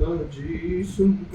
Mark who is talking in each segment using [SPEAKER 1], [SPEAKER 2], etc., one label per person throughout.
[SPEAKER 1] मुक्ताजी सुख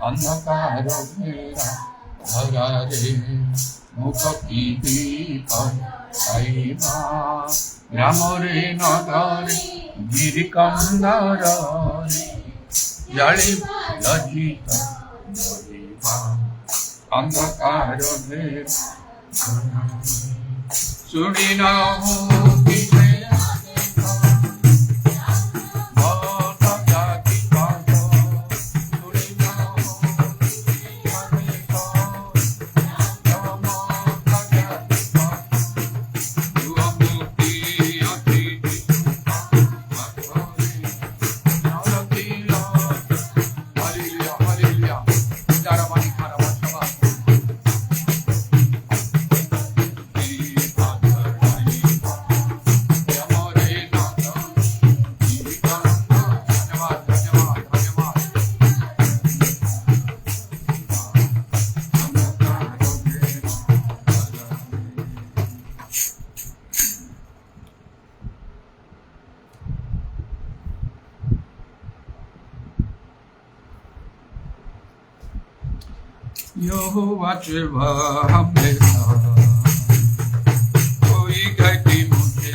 [SPEAKER 1] अंधकार घेरा धरा रे मुक्ति राम रे नगरे गिरिकंदर जलि लज्जित अंधकार घेरा सुनी न यहोवा चिल्वा मेरा कोई घटी मुझे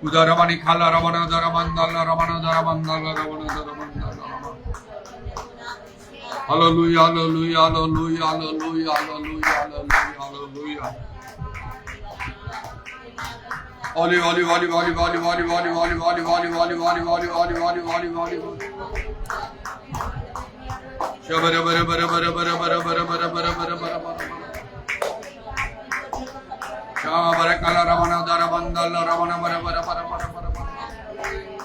[SPEAKER 1] Udaramani khala ramana daramandala ramana daramandala ramana daramandala. Hallelujah, hallelujah, hallelujah, hallelujah, hallelujah, hallelujah. Oli, oli, oli, oli, oli, oli, oli, oli, oli, oli, oli, oli, oli, oli, oli, oli, oli, oli. Shabara bara bara bara bara bara bara bara bara bara bara bara. Shabara kala ramana daramandala ramana bara bara bara bara bara bara.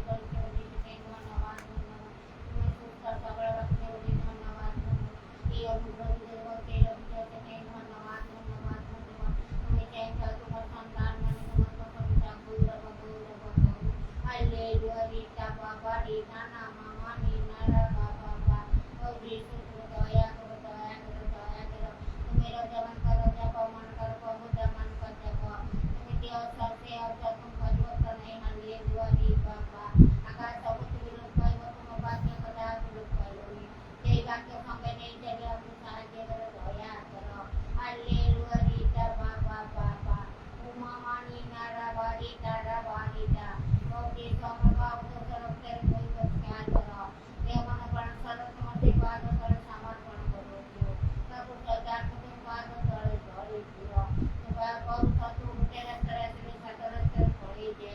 [SPEAKER 2] নানা মামা নিনারা বাবা বা ও যিশু তুমি দয়া করো দয়া করো দয়া করো তুমি রজমান করো জপ মন করো প্রভু দমন কর জপ তুমি দিও সে অর্থ তুমি পরিবর্তন এই হালিয়ে দুয়ারি বাবা আকাশ সবুজ বিরোধ পাইব তুমি বাক্য কথা বিরোধ পাইবনি সেই বাক্য সঙ্গে নেই চলে আপনি সাহায্য করো দয়া করো হালেলুয়া রিতা বাবা বাবা উমা মানি নারা বাড়ি তারা বাড়িটা ওকে সমবা উত্তরোত্তর কই বসে করো দেবন প্রাণ সর্ব তোমাতে পাদ করে সমর্পণ করো প্রভু সদার তুমি পাদ ধরে ধরে দিও তোমার বহু সতু উঠে রাস্তায় তুমি সাতরস্তর করে দে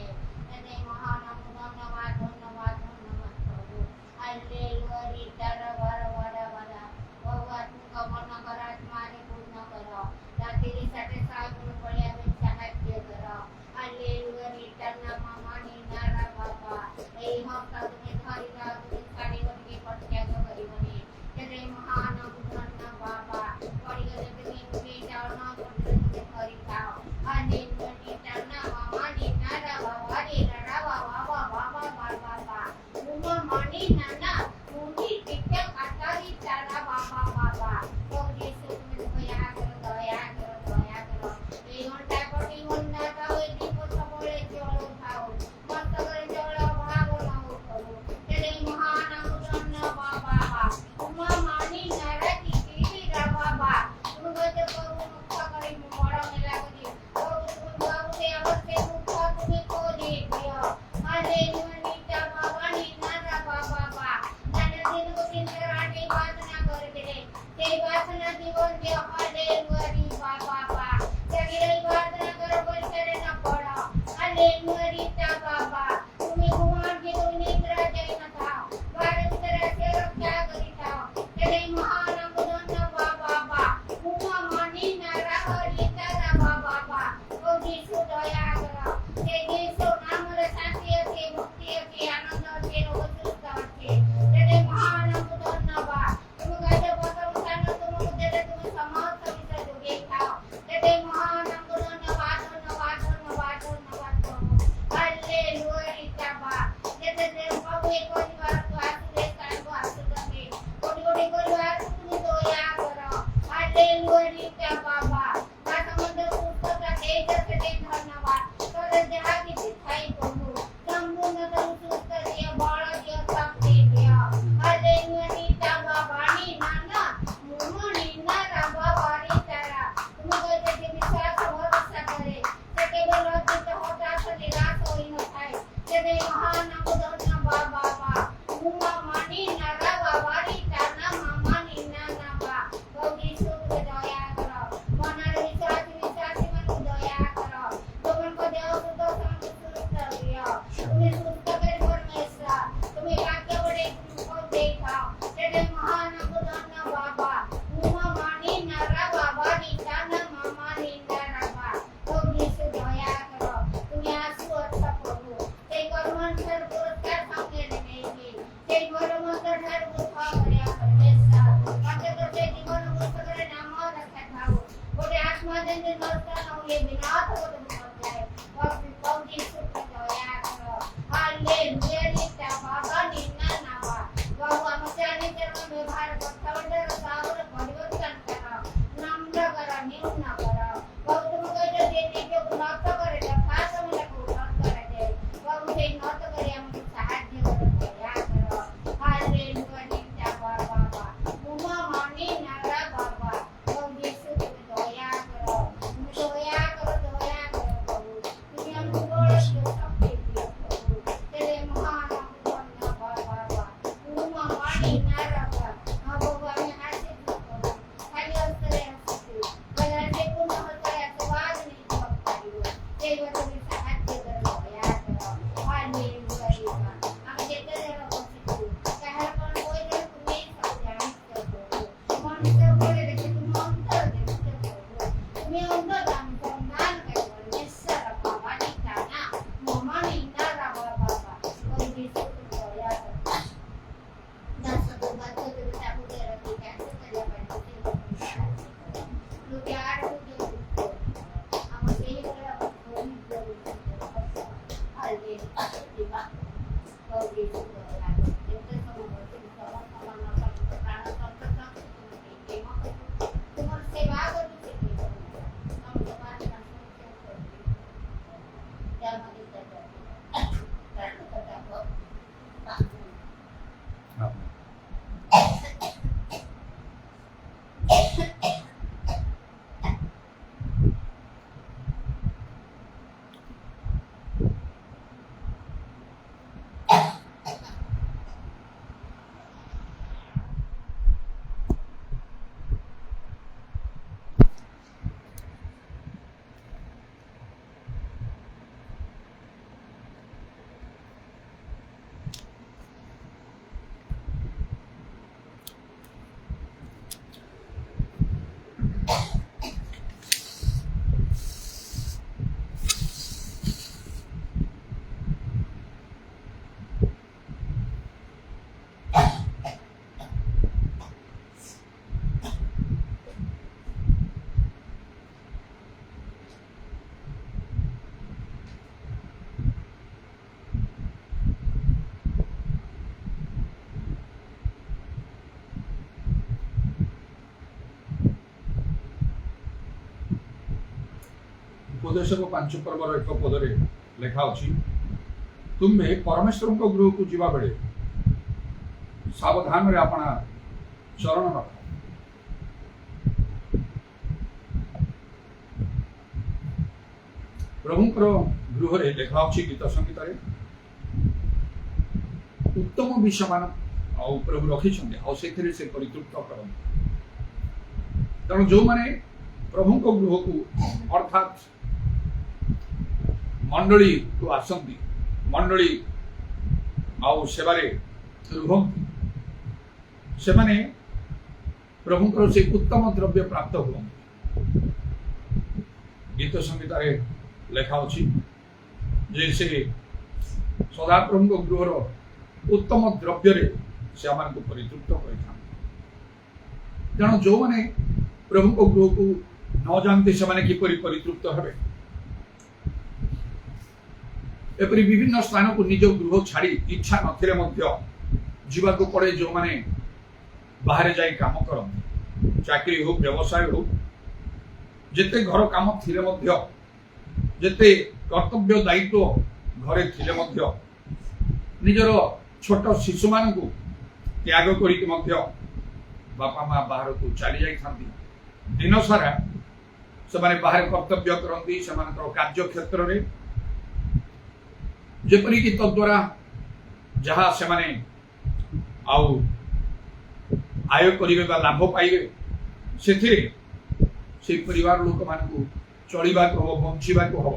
[SPEAKER 2] এতে মহান ধন্যবাদ ধন্যবাদ ধন্যবাদ প্রভু হালেলুয়া রিতা বারা বারা বারা বহু আত্মিক মন কর আত্মারে পূর্ণ করো রাত্রি সাথে সাগুন পড়ে আমি সাহায্য করো হালেলুয়া রিতা মামা নিনারা বাবা এই হপ্তা তুমি ধরিলা তুমি ছাড়িবনি প্রত্যাগ করিবনি তেরে মহান ধন্য বাবা পরিগলে তুমি তুমি যাও না করলে তুমি ধরি খাও হালেলুয়া রিতা মামা নিনারা বাবা নিনারা বাবা বাবা বাবা বাবা উমা মানি নানা মুনি টিকা কাটারি তারা বাবা বাবা ও যিশু তুমি দয়া করো দয়া করো দয়া করো এই ঘন্টা প্রতি ঘন্টা ওই দীপ সবলে জল খাও মত করে জল ভাগ না করো তেরে মহান ধন্য বাবা উমা মানি নারা কি রা বাবা তুমি বলতে প্রভু মুক্ত করে বড় মেলা করি প্রভু তুমি বাবুতে আমাকে মুক্ত তুমি করে দিও হালেলুয়া নিতা বাবা নিনারা বাবা বাবা জানে দিন को दिन कराटे प्रार्थना कर दे ते प्रार्थना जीवन दे हालेलुया री बाबा बा जगी रही प्रार्थना करो कोई करे ना पड़ा हालेलुया री ता बाबा तुम्हें घुमान के तुम निद्रा जाए ना था भारत तरह से रक्षा करी था तेरे महान धन्य बाबा बा उमा मानी नारा हरि तारा बाबा बा ओ यीशु दया करो ते यीशु नाम रे शांति আছে মুক্তি আছে আনন্দ আছে রোগমুক্ত আছে तेरे महान धन्यवाद तुम गाजे प्रथम स्थान तुम देले तुम समस्त विषय जोगे खाओ तेरे महान धन्यवाद धन्यवाद धन्यवाद धन्यवाद प्रभु हालेलुया इताबा जेते जे प्रभु एक परिवार तो आसुरे कांगो आसुरे कोटी कोटी परिवार तुम दया करो हालेलुया इताबा बा समस्त सुखता तेज से धन्यवाद तोरे जहां किसी थाई प्रभु संपूर्ण तुम सुख दिया बड़ दिया शक्ति दिया हालेलुया नीता बाबानी नाना मुमुनी नारा बाबानी तारा तुम कहते कि विश्वास भरोसा करे ते केवल लज्जित होता से निराश होई न थाए तेरे महान धन्य बाबा बा मुमा मानी नारा बाबानी ताना मामानी नाना बा प्रभु यीशु तुम दया करो मनार विश्वास मन दया करो तुम को देव सुध संतुष्ट दियो तुम्हें सुस्त कर परमेश्वर तुम्हें वाक्य बड़े को देखा तेरे महान धन्य बाबा उमा मानी नारा बाबा निताना मामा नितारा बा प्रभु यीशु दया करो तुम्हें आंसू अच्छा प्रभु ते कर्मन सर पुरस्कार संगे नेगी ते कर्म सर हर बुझा करया परमेश्वर मते तो ते जीवन मुक्त करे नाम रखा थाओ गोटे आत्मा दिन दिन नष्ट न होए विनाश हो तो जाए प्रभु यीशु दया करो हालेलुया रीता बाबा निन्ना नावा बाबू आमच्याने चरण व्यवहार करतावडर सावर परिवर्तन करा नम्र करा न्यून करा बाबू तुम कहते देने के नष्ट करे खास मला को नष्ट करे दे बाबू हे नष्ट करे हमको साहाय्य करो दया करो हालेलुया रीता बाबा उमा मानी नारा बाबा प्रभु यीशु तुम दया करो प्रभु तुम्हें हम बोल के सब तेरे महान धन्य बाबा उमा मानी नारा बाबा बाबा मैं हाथ करो खाली अंतरे हंसते बला जे को न होता है स्वाद नहीं सकता ये तुम्हें साहाय्य करो दया करो हालेलुया हम जेते रहो कहर पर कोई ने तुम्हें सब जानते हो मन से बोले कि तुम अंतर देखते हो तुम्हें अंतर दान संधान करो परमेश्वर बाबा निताना मामा नितारा बाबा और यीशु दया करो दस को ଗ୍ରୀଷ୍ମ ଲାଗୁ ଯେତେ ସମୟ ଅଛି ସମସ୍ତ ମାନଙ୍କର ପ୍ରାଣ ସନ୍ତୋଷ ପ୍ରେମ କରୁ ତୁମର ସେବା କରୁ ସେ ତମ ସେବା କରୁ ଜନ୍ମ ଦିନ ପ୍ରାଣ କଟାବ
[SPEAKER 1] ଉପଦେଶକ 5 पर्वर एक पदरे लेखा अछि तुमे परमेश्वर गृह को जीवा बेले सावधान रे अपना चरण रख प्रभुंकर गृह रे लेखा अछि गीत संगीत रे उत्तम विषय मान आ प्रभु रखी छथि आ सेथिरे से परितृप्त करन तेणु जो माने प्रभु को गृह को अर्थात मंडली को आसंती मंडली आउ सेवारे रुहंती से माने प्रभुंकर से उत्तम द्रव्य प्राप्त हुअंती गीत संगीत रे लेखा अछि जे से सदा प्रभु गृहर उत्तम द्रव्य रे से आमान को परितृप्त करिथान तेणु जो माने प्रभु को गृह को न जानते से माने किपरि परितृप्त हेबे एपरि विभिन्न स्थान को निज गृह छाड़ी इच्छा नथिले मध्य जीवा को पड़े जो माने बाहर जाई काम करन चाकरी हो व्यवसाय हो जेते घर काम थिले मध्य जेते कर्तव्य दायित्व घरे थिले मध्य निजर छोट शिशु मान को त्याग करिक मध्य बापा माँ बाहर को चली जाई थांती दिन सारा से माने बाहर कर्तव्य करंती से मानकर कार्य क्षेत्र रे जेपरि कि तद्वारा जहाँ से माने आउ आय करिवे बा लाभ पाइबे सेथिरे से परिवार लोक मान को चलिबा को हो बंचिबा को हो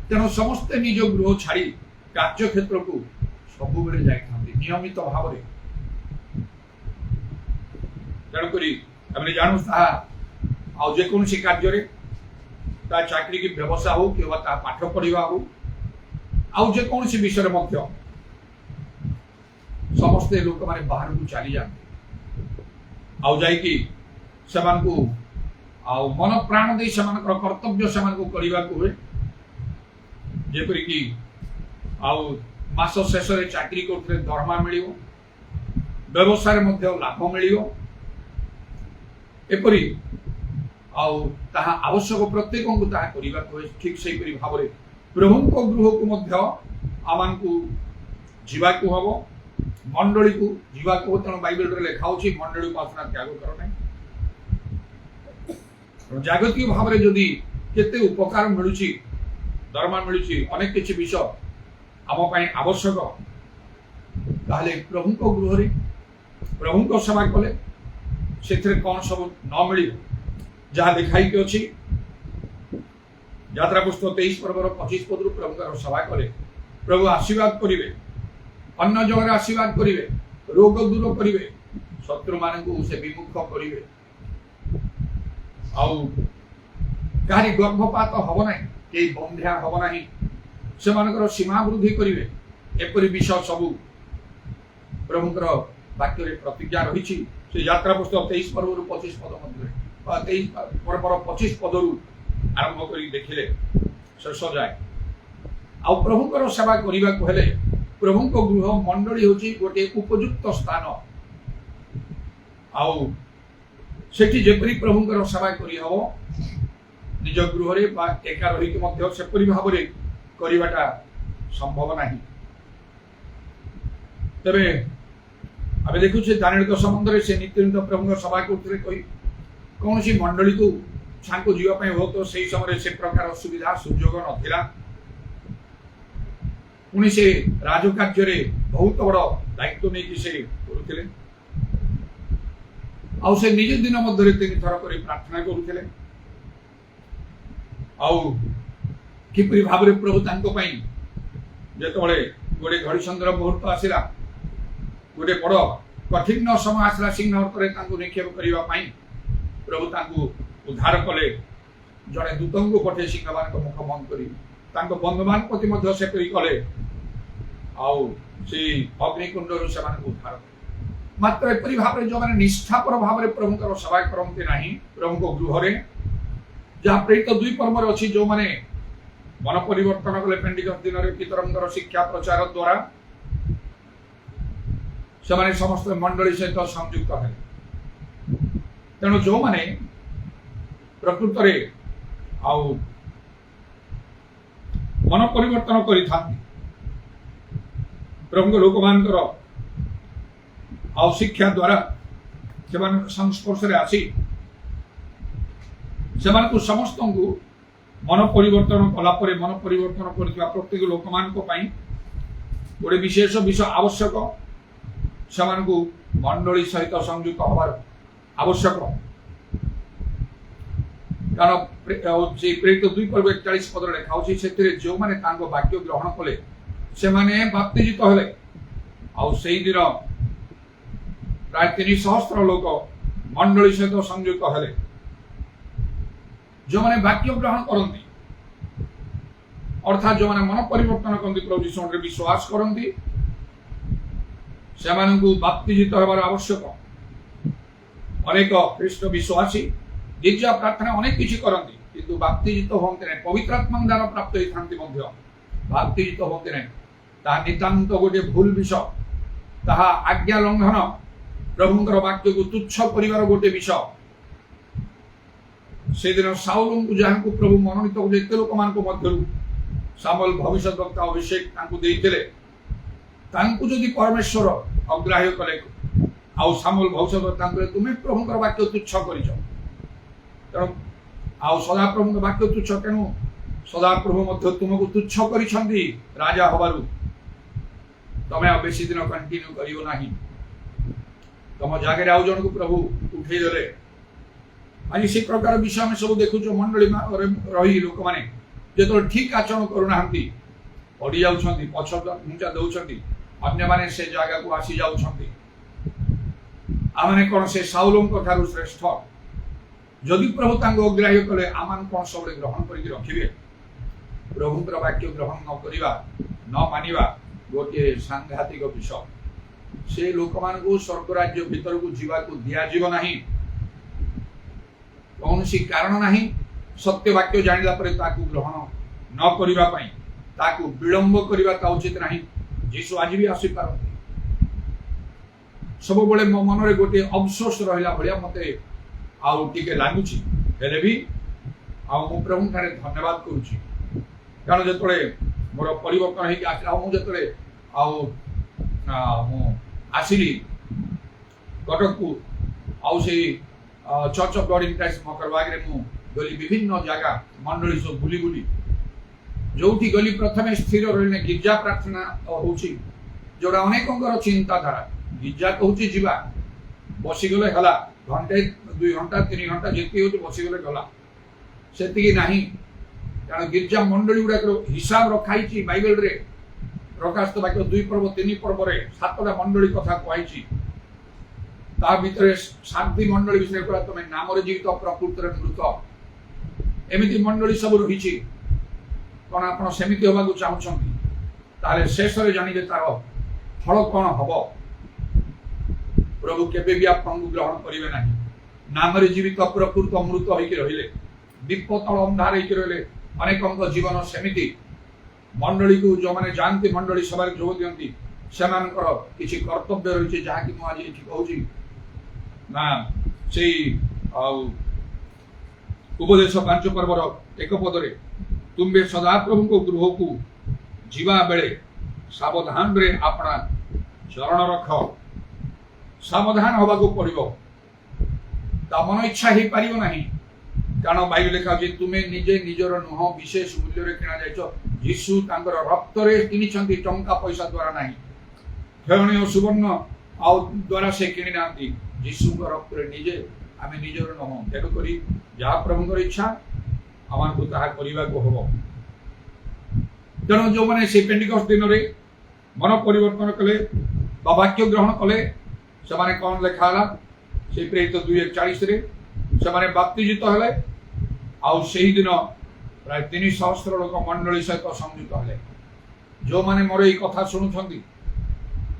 [SPEAKER 1] तेणु समस्त निज गृह छाड़ी कार्य क्षेत्र को सबु बेले जाई थांती नियमित भाव रे तेणु करी हमने जानू ता आउ जे कोनसी कार्य रे ता चाकरी की व्यवसाय हो कि ता पाठ पढ़िबा हो आउ जे कोनसी विषय मध्य समस्त लोक माने बाहर को चली जाते आउ जाई कि समान को आउ मन प्राण दे समान कर्तव्य समान को करबा को हुए जेपरि कि आउ मास शेष रे चाकरी करथले दरमा मिलियो व्यवसाय मध्य लाभ मिलियो एपरि आउ ताहा आवश्यक प्रत्येक को ताहा करबा को ठीक से परि भाव रे प्रभु को गृह को मध्य आमान को जीवा को हबो मंडली को जीवा को तेणु बाइबल रे लेखा होची मंडली को आसना त्याग करो नहीं जागतिक भाव रे जदि केते उपकार मिलुची दरमा मिलुची अनेक किछि विषय आम पई आवश्यक ताले प्रभु को गृह रे प्रभु को सेवा कले सेथरे कोन सब न मिली जहाँ लिखाई के अछि यात्रा पुस्तक 23 पर्वर 25 पद रु प्रभु का सेवा कले प्रभु आशीर्वाद करिवे अन्य जगह आशीर्वाद करिवे रोग दूर करिवे शत्रु मान को से विमुख करिवे आउ कारि गर्भपात हबो नाही के बंध्या हबो नाही से मानकर सीमा वृद्धि करिवे एपरि विषय सब प्रभुकर वाक्य रे प्रतिज्ञा रहिछि से यात्रा पुस्तक 23 पर्व रु 25 पद मध्ये 23 पर्वर 25 पद रु आरंभ करी देखिले शेष जाए आ प्रभुकर सेवा करबा को हेले प्रभु को गृह मंडली हूँ गोटे उपयुक्त स्थान आउ सेठी जेपरी प्रभुंकर सेवा करी हबो निज गृह रे बा एका रही के सेपरी भाव रे करिवाटा संभव नहीं। तबे आबे देखु से दानियल संबंध से नित्यनित प्रभुंकर सेवा करते कही कौन सी मंडली को छांको जीवा पे हो तो सही समय से प्रकार सुविधा सुयोग नथिला पुणी से राजकार्य रे बहुत बड़ दायित्व नहीं कि से करुथिले आउ से निज दिन मध्य तीन थर कर प्रार्थना करुथिले आउ किपरि भाव रे प्रभु तांको पई जेतबळे गोटे घड़ीचंद्र मुहूर्त आसिला गोटे बड़ कठिन समय आसला सिंह करे तांको निक्षेप करिवा पई प्रभु तांको उद्धार कले जड़े दूतों को पठे सिंह मान मुख बंद कर बंधुमान प्रति मध्य से कले आउ से अग्निकुंड से उद्धार मात्र एपरी भाव जो मैंने निष्ठापर भाव प्रभुंकर सेवा करते ना प्रभु को गृह रे जहाँ प्रेरित दुई पर्व अच्छी जो मैंने मन परिवर्तन कले पेंटिकस्ट दिन में पितरंकर शिक्षा प्रचार द्वारा से समस्त मंडली सहित संयुक्त है तेणु जो मैंने प्रकृत रे आउ मन परिवर्तन करि प्रभु लोक मानकर आउ शिक्षा द्वारा संस्पर्श रे आसी समस्त को मन परिवर्तन कला मन परिवर्तन कर प्रत्येक लोक मान गोटे विशेष विषय आवश्यक से मंडली सहित संयुक्त हबार आवश्यक कारण प्रेरित 2:41 पद लिखा से जो मैंने वाक्य ग्रहण कले से माने बाप्तिजित हेले आउ से दिन प्राय 300 लोक मंडली सहित संयुक्त हेले जो मैंने वाक्य ग्रहण करती अर्थात जो मैंने मन परिवर्तन करती प्रभु यीशु में विश्वास करती से बाप्तिजित होबार आवश्यक अनेक ख्रीष्ट विश्वासी गिरजा प्रार्थना अनेक किसी करती किंतु बाप्तिजित होते ना पवित्र आत्मा दान प्राप्त होती बाप्तिजित होते ना ताहा नितांत गोटे भूल विषय ताहा आज्ञा लंघन प्रभुंकर वाक्य को तुच्छ परिवार गोटे विषय से दिन साउल को जहाँ को प्रभु मनोनीत एत लोक मान मध्य सामुएल भविष्यद्वक्ता अभिषेक जदि परमेश्वर अग्राह्य कले आउ सामुएल भविष्यद्वक्ता तुम्हें प्रभुंकर वाक्य तुच्छ कर तेणु आउ सदा प्रभु वाक्य तुच्छ तेणु सदा प्रभु तुमको तुच्छ कर राजा हबारू तमें बेसी दिन कंटिन्यू करियो नाही तुम जगह आउ जन को प्रभु उठे देले आज से प्रकार विषय में सब देखु मंडली रही लोक मैंने जो ठीक आचरण करूना पड़ी जाऊँच पछ घुंचा दौरान अन्य माने से जगह को आसी जाऊँच आमने कौन से साउलों ठारू श्रेष्ठ जदि प्रभु तांको अग्राह्य कले आमान कौन सब ग्रहण करके रखिबे प्रभुंकर वाक्य ग्रहण न करिबा न मानिबा गोटे सांघातिक विषय से लोक मान को स्वर्ग राज्य भीतर को जीवा को दिया जीव नहीं कौन सी कारण नहीं सत्य वाक्य जानिला परे ताकू ग्रहण न करिबा पई ताकू विलंब करिबा ता उचित नहीं यीशु आज भी आसी पारती सब बेले मो मन रे गोटे अफसोस रहिला भलिया मते आउ टिके लागुची हेले भी आउ मु प्रभु थारे धन्यवाद करूची कारण जतले मोर परिवर्तन हे आसला मु जतले आउ मु आसिली कटक को आउ से church of God in Christ Makarbag रे मु गली विभिन्न जगह मंडली सब बुली बुली जोठी गली प्रथमे स्थिर रहिने गिरजा प्रार्थना होउची जोड़ा अनेकंकर चिंताधारा गिरजा कहूची जीवा बसी गले हला घंटे 2 घंटा 3 घंटा जेती होची बसी गले गला सेतिकी नाही कारण गिरजा मंडली गुडा हिसाब रखाई बाइबल रे प्रकाशित वाक्य 2 पर्व 3 पर्व रे 7टा मंडली कथा कहैची ता भितरे शांति मंडली विषय करा तमे नाम रे जीवित प्रकृति रे मृत एमिति मंडली सब रहिची कोन आपण सेमिति होबा को चाहउछंती ताले शेष रे जानि जे तार फल कोन हबो प्रभु केबे भी आपन ग्रहण करिवे नाही नाम रे जीवित प्रकृति मृत होई के रहिले दीपतल अंधार होई के रहिले अनेकंक जीवन सेमिति मंडली को जो मैंने जानती मंडली सभा जोग दियंती सेमानकर किछि कर्तव्य रही जहाँकि मु आज ये कहूँ ना से उपदेश 5 पर्वर 1 पदरे तुम्बे सदाप्रभु को गृह को जीवा बेले सावधान रे अपना चरण रख सावधान हवा को पड़ो ता मन इच्छा हो पार ना कारण बाइबल लिखा तुम्हें निजे निजर नुह विशेष मूल्य किणा जाइछ यीशु तांकर रक्त रे किनिछंती टंका पैसा द्वारा नहीं खेलनीय सुवर्ण आ द्वारा से किणी नांती यीशु रक्त रे निजे आमे निजर नुह तेणु करी जहाँ प्रभुଙ୍କର इच्छा आमको ताहा करने को हम तेणु जो मैंने से पेंटिकस्ट दिन में मन परिवर्तन कले वाक्य ग्रहण कले से माने कौन लिखाला से प्रेरित 2:41 से माने बाप्तिजित हेले आउ सेही दिन प्राय 3,000 लोक मंडली सहित संयुक्त हेले जो माने मोर ये कथा शुणुछंती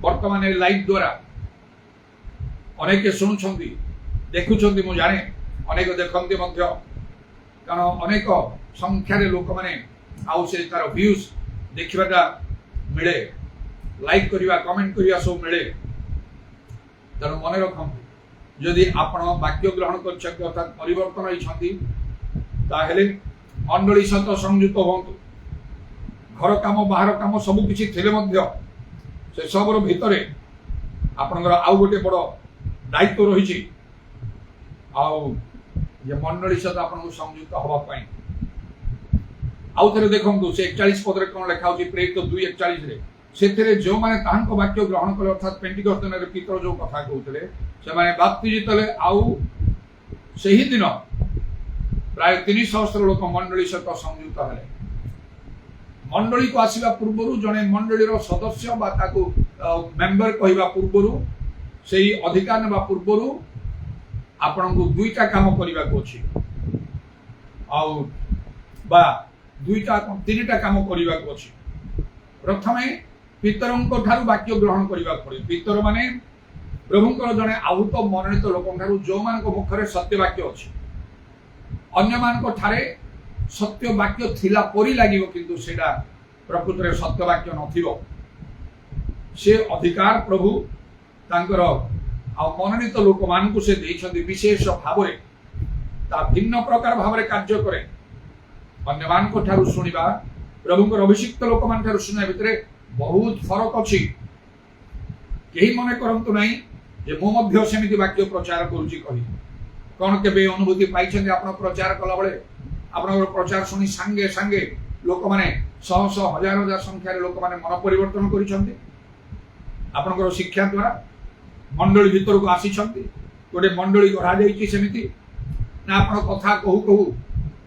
[SPEAKER 1] वर्तमान लाइव द्वारा अनेक शुणुछंती देखुछंती मु जाने अनेक देखंती मध्य कारण अनेक संख्यार लोक मैंने आउ से तार व्यूज देखा मिले लाइक करवा कमेंट करवा सब मिले तेणु मन रखु जदि आपण वाक्य ग्रहण कर अर्थात परिवर्तन होती मंडली सहित संयुक्त हूँ घर काम बाहर काम सबकि से सब भितर आपणकर आउ गोटे बड़ दायित्व रही ये मंडली सहित आपको संयुक्त हाँपाई आउ थे देखो से 41 पदरे कौन लिखा प्रेरित 2:41 से जो मैंने वाक्य ग्रहण कले अर्थात पेंटिकस्ट दिन पितर जो कथा कहते से बाप्तिजित हेले आउ से ही दिन प्राय 3,000 लोक मंडली सहित संयुक्त हेले मंडली को आसवा पूर्व जड़े मंडलीर सदस्य मेंबर कहवा पूर्व से अधिकार ना पूर्व आपण को दुईटा काम करने को अच्छी दुईटा 3टा काम करने को अच्छी प्रथमे पितरों ठारू वाक्य ग्रहण करने पड़े पितर माने प्रभुंकर जड़े आहूत मनोनीत लोकों जो मान मुखर सत्य वाक्य अच्छी अन्य मान ठारे सत्य वाक्य थिला परी लागिवो किंतु सेटा प्रकृत रे सत्य वाक्य नथिवो से अधिकार प्रभु तांकर आ मनोनीत लोक मान से देइछन्ति विशेष भाव भिन्न प्रकार भाव कार्य करे अन्य मान को ठारू सुनिबा प्रभुंकर अभिषिक्त लोक मान ठारू सुनिबा भितरे बहुत फरक अछि केही मने करंतु नाही जे मो मध्य सेमिति वाक्य प्रचार करूची कहि कोन केबे अनुभूति पाइछन्ति आपण प्रचार कला बळे आपण प्रचार सुनी संगे संगे लोक माने सौ सौ हजार हजार संख्या रे लोक माने मन परिवर्तन करिछन्ति आपणकर शिक्षा द्वारा मंडली भीतर को आसी गोटे मंडली गढ़ा जाती ना आप कथा कहू कहू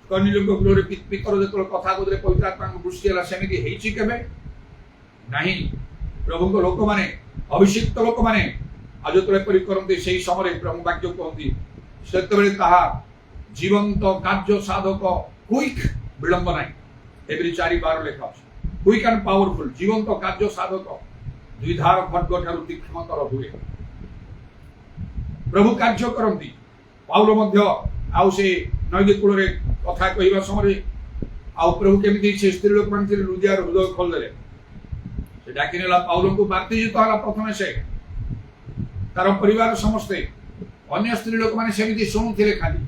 [SPEAKER 1] कर्णिल गृह पितर जो कथा कहते पवित्र आत्मा दृष्टि है सेमती केवे नहीं प्रभु लोक मैंने अभिषिक्त लोक मैंने आज जो करते से समय प्रभु वाक्य कहती से जीवंत कार्य साधक क्विक विलंब ना एवरी 4:12 लिखा क्विक एंड पावरफुल जीवंत कार्य साधक द्विधार खड्ग ठारू तीक्ष्णतर हुए प्रभु कार्य करती पाउल मध्य आउ से नदी कूल कथा कहवा समय आउ प्रभु केमी से स्त्री लोक मैंने लुदियार हृदय खोलदे से डाक पाउल को बाप्तिजित है प्रथम से तार परिवार समस्ते अन्य स्त्री लोक मैंने सेमती शुणुते खाली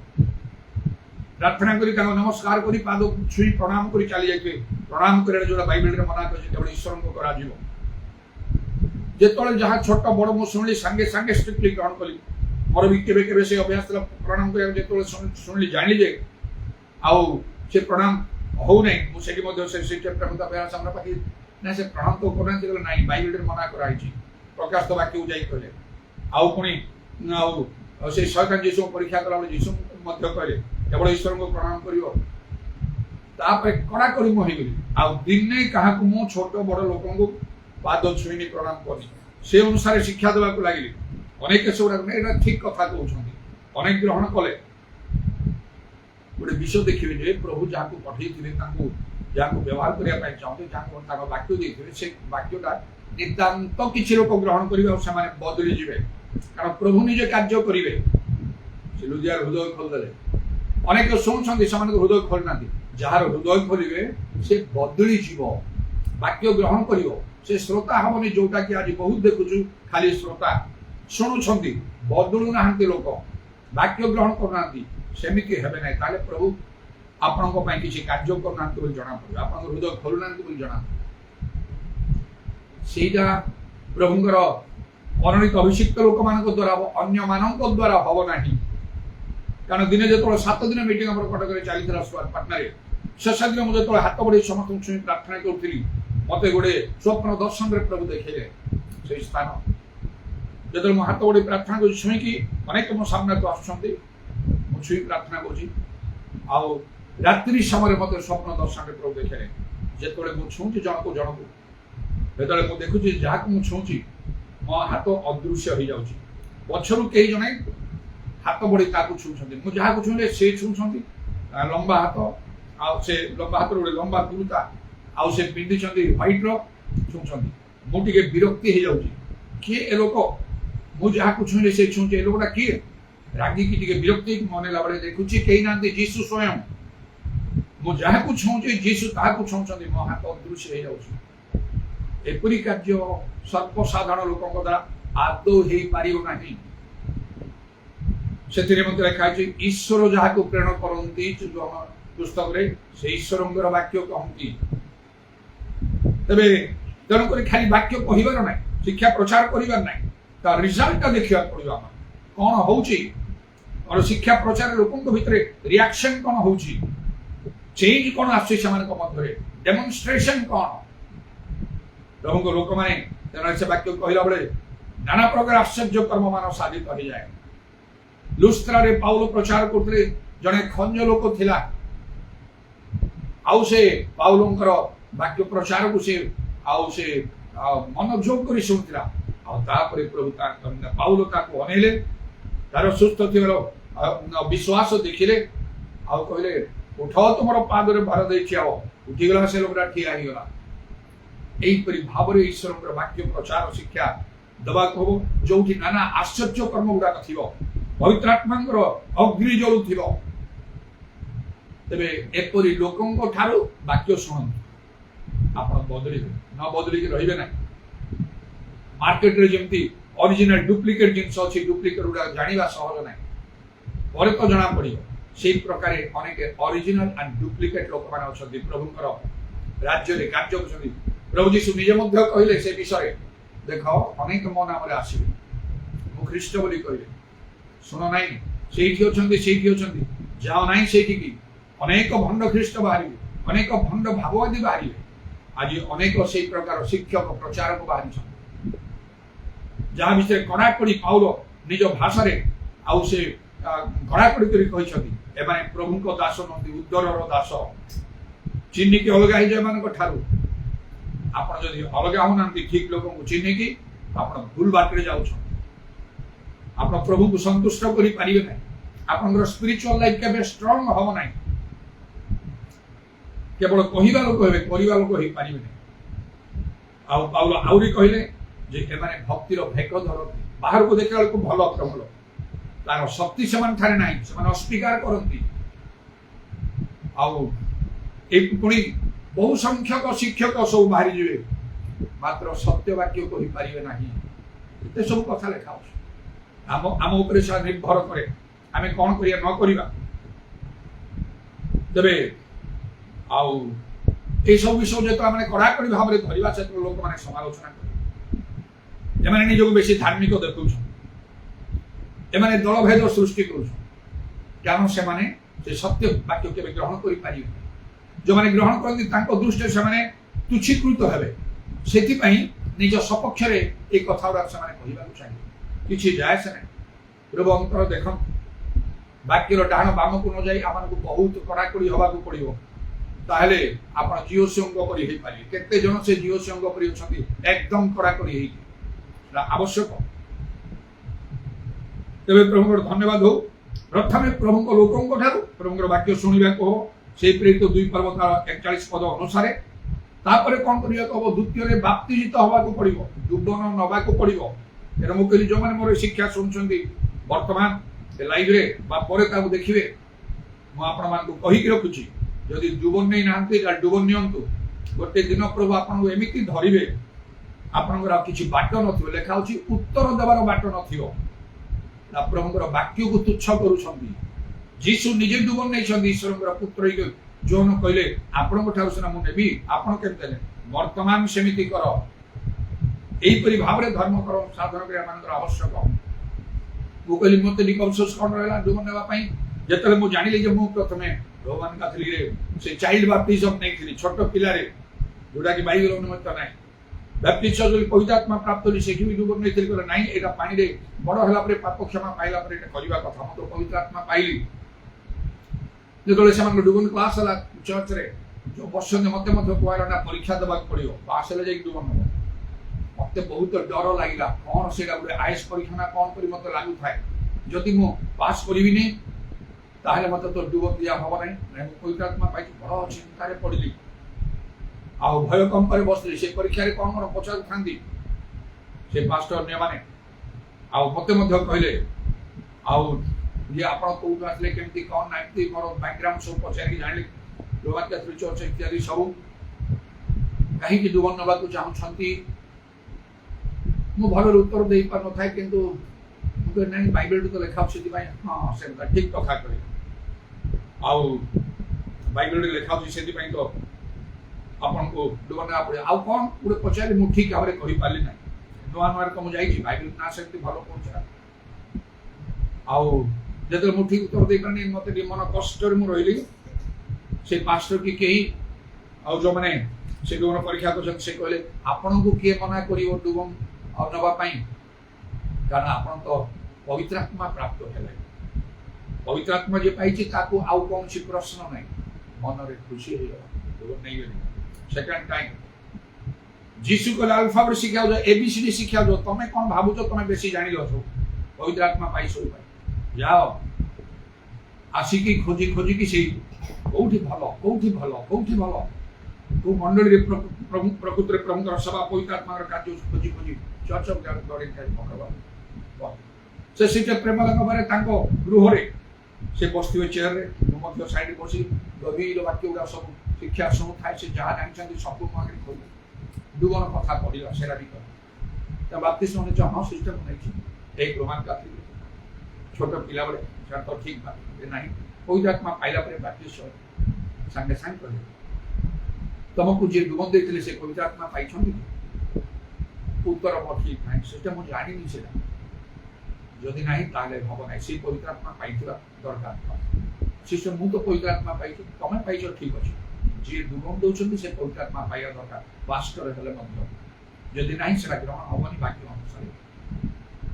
[SPEAKER 1] प्रार्थना करी नमस्कार करी पाद छुई प्रणाम करी चली जाते प्रणाम कर जो बाइबल मना कर ईश्वर को करा जो जहाँ छोट बड़ मु शुणिली सांगे सांगे स्ट्रिक्टली ग्रहण कली मोर भी केबे केबे से अभ्यास प्रणाम कर शुणिली जानी जे आउ से प्रणाम हो नहीं मुझे से चैप्टर मत अभ्यास हमरा पाखी ना से प्रणाम तो करना नहीं बाइबल मना कराई प्रकाश तो वाक्य जाई कहले आउ पुणी आउ से शैतान जीशु परीक्षा कला जीशु मध्य कहले केवल ईश्वर को प्रणाम करियो तापर कड़ा करी मोहि गली आउ दिने काहा को मो छोट बड़ लोकन को पाद छुईनी प्रणाम करी से अनुसार शिक्षा देवा को लागिली अनेक सब ठीक कथा कहते अनेक ग्रहण कले गोटे विषय देखिए प्रभु जहाँ को पठे जहाँ को व्यवहार करने चाहते जहाँ वाक्य देते से वाक्यटा नितांत किसी लोक ग्रहण करेंगे बदली जाए कारण प्रभु निजे कार्य करेंगे से लुदियार हृदय खोलदे अनेक शुणुंट से हृदय खोलना जार हृदय खोलिए से बदली जीव ବାକ୍ୟ ଗ୍ରହଣ କରିବ ସେ ଶ୍ରୋତା ହବନି, ଯୋଉଟା କି ଆଜି ବହୁତ ଦେଖୁଛୁ ଖାଲି ଶ୍ରୋତା ଶୁଣୁଛନ୍ତି, ବଦଳୁ ନାହାନ୍ତି ଲୋକ, ବାକ୍ୟ ଗ୍ରହଣ କରୁନାହାନ୍ତି। ସେମିତି ହେବେ ନାହିଁ, ତାହେଲେ ପ୍ରଭୁ ଆପଣଙ୍କ ପାଇଁ କିଛି କାର୍ଯ୍ୟ କରୁନାହାନ୍ତି ବୋଲି ଜଣା ପଡ଼ିବ, ଆପଣଙ୍କ ହୃଦୟ ଖୋଲୁନାହାନ୍ତି ବୋଲି ଜଣା ପଡ଼ିବ। ସେଇଟା ପ୍ରଭୁଙ୍କର ମନୋନୀତ ଅଭିଷିକ୍ତ ଲୋକମାନଙ୍କ ଦ୍ୱାରା ହବ, ଅନ୍ୟମାନଙ୍କ ଦ୍ୱାରା ହବ ନାହିଁ। କାରଣ ଦିନେ ଯେତେବେଳେ 7 ଦିନ ମିଟିଂ ଆମର କଟକରେ ଚାଲିଥିଲା ପାଟନାରେ, ଶେଷ ଦିନ ମୁଁ ଯେତେବେଳେ ହାତ ବଢ଼େଇ ସମସ୍ତଙ୍କୁ ଛୁଇଁ ପ୍ରାର୍ଥନା କରୁଥିଲି, ମତେ ଗୋଟେ ସ୍ୱପ୍ନ ଦର୍ଶନରେ ପ୍ରଭୁ ଦେଖେଇଲେ ସେଇ ସ୍ଥାନ। ଯେତେବେଳେ ମୁଁ ହାତ ବଢ଼େଇ ପ୍ରାର୍ଥନା କରୁଛି, ଛୁଇଁକି ଅନେକ ମୋ ସାମ୍ନାକୁ ଆସୁଛନ୍ତି, ମୁଁ ଛୁଇଁ ପ୍ରାର୍ଥନା କରୁଛି, ଆଉ ରାତ୍ରି ସମୟରେ ମତେ ସ୍ୱପ୍ନ ଦର୍ଶନରେ ପ୍ରଭୁ ଦେଖେଇଲେ। ଯେତେବେଳେ ମୁଁ ଛୁଉଁଛି ଜଣକୁ ଯେତେବେଳେ ମୁଁ ଦେଖୁଛି ଯାହାକୁ ମୁଁ ଛୁଉଁଛି ମୋ ହାତ ଅଦୃଶ୍ୟ ହେଇଯାଉଛି, ପଛରୁ କେହି ଜଣେ ହାତ ବଢ଼େଇ ତାକୁ ଛୁଉଁଛନ୍ତି, ମୁଁ ଯାହାକୁ ଛୁଇଁଲେ ସେ ଛୁଉଁଛନ୍ତି, ଲମ୍ବା ହାତ, ଆଉ ସେ ଲମ୍ବା ହାତର ଗୋଟେ ଲମ୍ବା କୁର୍ତ୍ତା, ଆଉ ସେ ପିନ୍ଧିଛନ୍ତି ହ୍ୱାଇଟ୍ର, ଛୁଉଁଛନ୍ତି। ମୁଁ ଟିକେ ବିରକ୍ତି ହେଇଯାଉଛି, କିଏ ଏ ଲୋକ, ମୁଁ ଯାହାକୁ ଛୁଇଁଲେ ସେ ଛୁଇଁଛି, ଏ ଲୋକଟା କିଏ? ରାଗିକି ଟିକେ ବିରକ୍ତି ମନେଲା ବେଳେ ଦେଖୁଛି କେହି ନାହାନ୍ତି, ଯୀଶୁ ସ୍ୱୟଂ। ମୁଁ ଯାହାକୁ ଛୁଉଁଛି ଯୀଶୁ ତାହାକୁ ଛୁଉଁଛନ୍ତି, ମୋ ହାତ ଅଦୃଶ୍ୟ ହେଇଯାଉଛି। ଏପରି କାର୍ଯ୍ୟ ସର୍ବସାଧାରଣ ଲୋକଙ୍କ ଦ୍ୱାରା ଆଦୌ ହେଇପାରିବ ନାହିଁ। ସେଥିରେ ମଧ୍ୟ ଲେଖା ଅଛି ଈଶ୍ୱର ଯାହାକୁ ପ୍ରେରଣ କରନ୍ତି ପୁସ୍ତକରେ, ସେ ଈଶ୍ୱରଙ୍କର ବାକ୍ୟ କହନ୍ତି। ତେବେ ତେଣୁକରି ଖାଲି ବାକ୍ୟ କହିବାର ନାହିଁ, ଶିକ୍ଷା ପ୍ରଚାର କରିବାର ନାହିଁ, ତା ରିଜଲ୍ଟଟା ଦେଖିବାକୁ ପଡ଼ିବ। ଆମର କଣ ହଉଛି, ଆମର ଶିକ୍ଷା ପ୍ରଚାର ଲୋକଙ୍କ ଭିତରେ ରିଆକ୍ସନ କଣ ହଉଛି, ଚେଞ୍ଜ କଣ ଆସୁଛି ସେମାନଙ୍କ ମଧ୍ୟରେ, ଡେମନଷ୍ଟ୍ରେସନ କଣ। ପ୍ରଭୁଙ୍କ ଲୋକମାନେ ତେଣୁ ସେ ବାକ୍ୟ କହିଲା ବେଳେ ନାନା ପ୍ରକାର ଆଶ୍ଚର୍ଯ୍ୟ କର୍ମ ମାନ ସାଧିତ ହେଇଯାଏ। ଲୁସ୍ତ୍ରାରେ ପାଉଲ ପ୍ରଚାର କରୁଥିଲେ, ଜଣେ ଖଞ୍ଜ ଲୋକ ଥିଲା, ଆଉ ସେ ପାଉଲଙ୍କର ବାକ୍ୟ ପ୍ରଚାରକୁ ସେ ମନୋଯୋଗ କରି ଶୁଣୁଥିଲା। ଆଉ ତାପରେ ପ୍ରଭୁ ପାଉଲ ତାକୁ ଅନେଇଲେ, ତାର ସୁସ୍ଥ ଥିବାର ବିଶ୍ୱାସ ଦେଖିଲେ, ଆଉ କହିଲେ ଉଠ, ତୁମର ପାଦରେ ଭାର ଦେଇ ଠିଆ ହୁଅ। ଉଠିଗଲା, ସେ ଲୋକଟା ଠିଆ ହେଇଗଲା। ଏହିପରି ଭାବରେ ଈଶ୍ୱରଙ୍କର ବାକ୍ୟ ପ୍ରଚାର ଶିକ୍ଷା ଦେବାକୁ ହବ, ଯୋଉଠି ନାନା ଆଶ୍ଚର୍ଯ୍ୟ କର୍ମ ଗୁଡାକ ଥିବ, ପବିତ୍ର ଆତ୍ମାଙ୍କର ଅଗ୍ନି ଜଳୁଥିବ। ତେବେ ଏପରି ଲୋକଙ୍କ ଠାରୁ ବାକ୍ୟ ଶୁଣନ୍ତୁ, ଆପଣ ବଦଳିବେ, ନ ବଦଳିକି ରହିବେ ନାହିଁ। ମାର୍କେଟରେ ଯେମିତି ଅରିଜିନାଲ ଡୁପ୍ଲିକେଟ ଜିନିଷ ଅଛି, ଡୁପ୍ଲିକେଟ ଗୁଡାକ ଜାଣିବା ସହଜ ନାହିଁ, ପରେ ତ ଜଣା ପଡିବ। ସେଇ ପ୍ରକାରେ ଅନେକ ଅରିଜିନାଲ ଆଣ୍ଡ ଡୁପ୍ଲିକେଟ ଲୋକମାନେ ଅଛନ୍ତି ପ୍ରଭୁଙ୍କର ରାଜ୍ୟରେ କାର୍ଯ୍ୟ କରୁଛନ୍ତି। ପ୍ରଭୁ ଯୀଶୁ ନିଜେ ମଧ୍ୟ କହିଲେ ସେ ବିଷୟରେ, ଦେଖ ଅନେକ ମୋ ନାମରେ ଆସିବେ, ମୁଁ ଖ୍ରୀଷ୍ଟ ବୋଲି କହିଲେ, ଶୁଣ ନାହିଁ ସେଇଠି ଅଛନ୍ତି ସେଇଠି ଅଛନ୍ତି, ଯାଅ ନାହିଁ ସେଇଠିକି। ଅନେକ ଭଣ୍ଡ ଖ୍ରୀଷ୍ଟ ବାହାରିବେ, ଅନେକ ଭଣ୍ଡ ଭାବବାଦୀ ବାହାରିବେ। ଆଜି ଅନେକ ସେଇ ପ୍ରକାର ଶିକ୍ଷକ ପ୍ରଚାରକ ବାହାରିଛନ୍ତି, ଯାହା ବିଷୟରେ କଡ଼ାକଡ଼ି ପାଉଲ ନିଜ ଭାଷାରେ ଆଉ ସେ କଡ଼ାକଡ଼ି କରି କହିଛନ୍ତି, ଏମାନେ ପ୍ରଭୁଙ୍କ ଦାସ ନୁହନ୍ତି, ଉଦ୍ଧରର ଦାସ। ଚିହ୍ନିକି ଅଲଗା ହେଇଯାଏ ଏମାନଙ୍କ ଠାରୁ। ଆପଣ ଯଦି ଅଲଗା ହଉନାହାନ୍ତି ଠିକ ଲୋକଙ୍କୁ ଚିହ୍ନିକି, ଆପଣ ଭୁଲ ବାଟରେ ଯାଉଛନ୍ତି, ଆପଣ ପ୍ରଭୁଙ୍କୁ ସନ୍ତୁଷ୍ଟ କରିପାରିବେ ନାହିଁ। ଆପଣଙ୍କର ସ୍ପିରିଚୁଆଲ ଲାଇଫ କେବେ ଷ୍ଟ୍ରଙ୍ଗ ହବ ନାହିଁ। କେବଳ କହିବା ଲୋକ ହେବେ, କରିବା ଲୋକ ହେଇପାରିବେ ନାହିଁ। ଆଉ ପାଉଲ ଆହୁରି କହିଲେ ଯେ ଏମାନେ ଭକ୍ତିର ଭେକ ଧରନ୍ତି, ବାହାରକୁ ଦେଖିଲା ବେଳକୁ ଭଲ ପ୍ରବଳ, ତାର ଶକ୍ତି ସେମାନେ ଠାରେ ନାହିଁ, ସେମାନେ ଅସ୍ୱୀକାର କରନ୍ତି। ଆଉ ଏଇ ପୁଣି ବହୁ ସଂଖ୍ୟକ ଶିକ୍ଷକ ସବୁ ବାହାରିଯିବେ, ମାତ୍ର ସତ୍ୟ ବାକ୍ୟ କହିପାରିବେ ନାହିଁ। ଏତେ ସବୁ କଥା ଲେଖା ଅଛି। ଆମ ଉପରେ ସେଟା ନିର୍ଭର କରେ, ଆମେ କଣ କରିବା ନ କରିବା। ତେବେ ଆଉ ଏଇସବୁ ବିଷୟ ଯେତେବେଳେ ଆମେ କଡ଼ାକଡ଼ି ଭାବରେ ଧରିବା, ସେତେବେଳେ ଲୋକମାନେ ସମାଲୋଚନା କରିବେ, ଏମାନେ ନିଜକୁ ବେଶୀ ଧାର୍ମିକ ଦେଖୁଛନ୍ତି, ଏମାନେ ଦଳଭେଦ ସୃଷ୍ଟି କରୁଛନ୍ତି, କାରଣ ସେମାନେ ସେ ସତ୍ୟ ବାକ୍ୟ କେବେ ଗ୍ରହଣ କରିପାରିବେ। ଯେଉଁମାନେ ଗ୍ରହଣ କରନ୍ତି ତାଙ୍କ ଦୃଷ୍ଟିରେ ସେମାନେ ତୁଚ୍ଛୀକୃତ ହେବେ। ସେଥିପାଇଁ ନିଜ ସପକ୍ଷରେ এই କଥା ଗୁଡାକ ସେମାନେ କହିବାକୁ ଚାହିଁବେ, କିଛି ଯାଏ ସେ ନାହିଁ। ପ୍ରଭୁ ଅନ୍ତର ଦେଖନ୍ତୁ, ବାକ୍ୟର ଡାହାଣ ବାମକୁ ନ ଯାଇ ଆମକୁ ବହୁତ କଡ଼ାକଡ଼ି ହେବାକୁ ପଡ଼ିବ, ତାହେଲେ ଆପଣ ଜିଓ ସଂଘ କରି ହେଇପାରିବେ। କେତେ ଜଣ ସେ ଜିଓ ସଂଘ କରି ଅଛନ୍ତି ଏକଦମ କଡ଼ାକଡ଼ି ହେଇକି, ଆବଶ୍ୟକ। ତେବେ ପ୍ରଭୁଙ୍କର ଧନ୍ୟବାଦ ହଉ। ପ୍ରଥମେ ପ୍ରଭୁଙ୍କ ଲୋକଙ୍କ ଠାରୁ ପ୍ରଭୁଙ୍କର ବାକ୍ୟ ଶୁଣିବାକୁ ହବ, সেই প্ରେରିତ 2 ପର୍ବ 41 ପଦ ଅନୁସାରେ। ତାପରେ କଣ କରିବାକୁ ହବ? ଦ୍ୱିତୀୟରେ ବାପ୍ତିଜିତ ହବାକୁ ପଡିବ, ଡୁବନ ନବାକୁ ପଡିବ। ଏଟା ମୁଁ କହିଲି ଯୋଉମାନେ ମୋର ଶିକ୍ଷା ଶୁଣୁଛନ୍ତି ବର୍ତ୍ତମାନ ଲାଇଭରେ ବା ପରେ ତାକୁ ଦେଖିବେ, ମୁଁ ଆପଣମାନଙ୍କୁ କହିକି ରଖୁଛି, ଯଦି ଡୁବନ ନେଇ ନାହାନ୍ତି ତାହେଲେ ଡୁବନ ନିଅନ୍ତୁ। गोटे दिन प्रभु आपन एमिति धरिबे आपनकर किछि बाट नथियो लेखा होछि उत्तर देवार बाट नथियो ना प्रभुकर वाक्य को तुच्छ करूछंती जीसु निजे डुबन नै छंती ईश्वरकर पुत्र ही जोन कहले आपन ठाउ सुना मु नेबी आपन केमते ने वर्तमान सेमिति कर एई परि भाबरे धर्म कर साधन करे मानकर आवश्यक मु कहली मते निकमसस कोन रहला डुबन नेबा पई जेतले मु जानिले जे मु प्रथमे रोमन कैथोलिक रे से चाइल्ड बैप्टिज्म नै थिली छोट पिला रे जोडा कि बाइबल अनुमत नै बैप्टिज्म जो पवित्र आत्मा प्राप्त होली सेठी भी डुबन नै थिली कहला नाही एटा पानी रे बड़ होला परे पाप क्षमा पाइला परे एटा करिबा कथा हम तो पवित्र आत्मा पाइली जेतले समान डुबन क्लास हला चर्च रे जो वर्ष मते कोआरना परीक्षा देबा पड़ियो पास ले जाई डुबन मते बहुत डर लागिला कोन सेडा गुडे आईएस परीक्षा ना कोन करी मते लागु थाए जदि मु पास करिवि नै ताहले मते तो डुबन दिया हबो नै मैं पवित्र आत्मा पाई बड़ चिंता रे पड़िली आ भय कम करे बसली से परीक्षा रे कोन मोर पचार थांदी से पास्टर ने माने आ मते कहले आ ये आपण को आसले केमती कोन नाइती मोर बैकग्राउंड सब पचारी जानली रोमन कैथोलिक चर्च इत्यादि सब कहीं कि डुबन नबा को चाहू छंती मु भलो उत्तर देई पर न थाए किंतु मुके नहीं बाइबल तो लेखा अछि दिबाई हां से ठीक कथा करे आ बाइबल रे लेखा अछि सेति पई तो आपन को डुबन ना पड़े आ कोन पुरे पचारी मु ठीक भाबरे कहि पाली नै नुआ नुआ को मु जाई छी बाइबल ना सेति भलो पहुंचा आ जदर मु ठीक उत्तर देई करनी मते मन कष्ट रे मु रहिली से पास्टर की केही आ जो माने से डुबन परीक्षा को से कहले आपन को के मना करियो डुबन आ नबा पई कारण आपन तो पवित्र आत्मा प्राप्त हेले पवित्र आत्मा जे पाइछि ताको आउ कोन सी प्रश्न नै मन रे खुशी हे डुबन नै गेली सेकंड टाइम जीसु को अल्फा वर सिखाओ जो एबीसीडी सिखाओ जो तमे कोन भाबु जो तमे बेसी जानि लो छो पवित्र आत्मा पाइसो पाइ जाओ आसी की खोजी खोजी की सेही कोठी भलो तो मंडली रे प्रकृति रे प्रमुख सभा पवित्र आत्मा रे कार्य खोजी खोजी चर्च ऑफ गॉड गॉड इन भगवान से सिटे प्रेम लगबारे तांको गृह रे से बस्तिवे चेयर रे मध्य साइड रे बसी गभीर वाक्य उडा सब शिक्षा सब थाय से जहा जानछंती सब मागे खोली दुगन कथा पढिला सेरा भी कर त बाप्तिस्म ने जहा सिस्टम नै छी एक रोमान कैथोलिक छोट पिला बळे छाड़ तो ठीक बात ए नाही पवित्र आत्मा पाइला परे बाप्तिस्म संगे संग करे तुमको जे डुबन देथिले से पवित्र आत्मा पाई छंती उत्तर ठीक नाही सिस्टम मु जानि नि सेला जदि नाही ताले हबो नाही से पवित्र आत्मा पाइथिबा दरकार सिस्टम मु तो पवित्र आत्मा पाइछु तमे पाइछो ठीक अछि जे डुबन दोछंती से पवित्र आत्मा पाइया दरकार वास्तर हेले मध्य जदि नाही सेला ग्रहण हबोनी बाकी अनुसार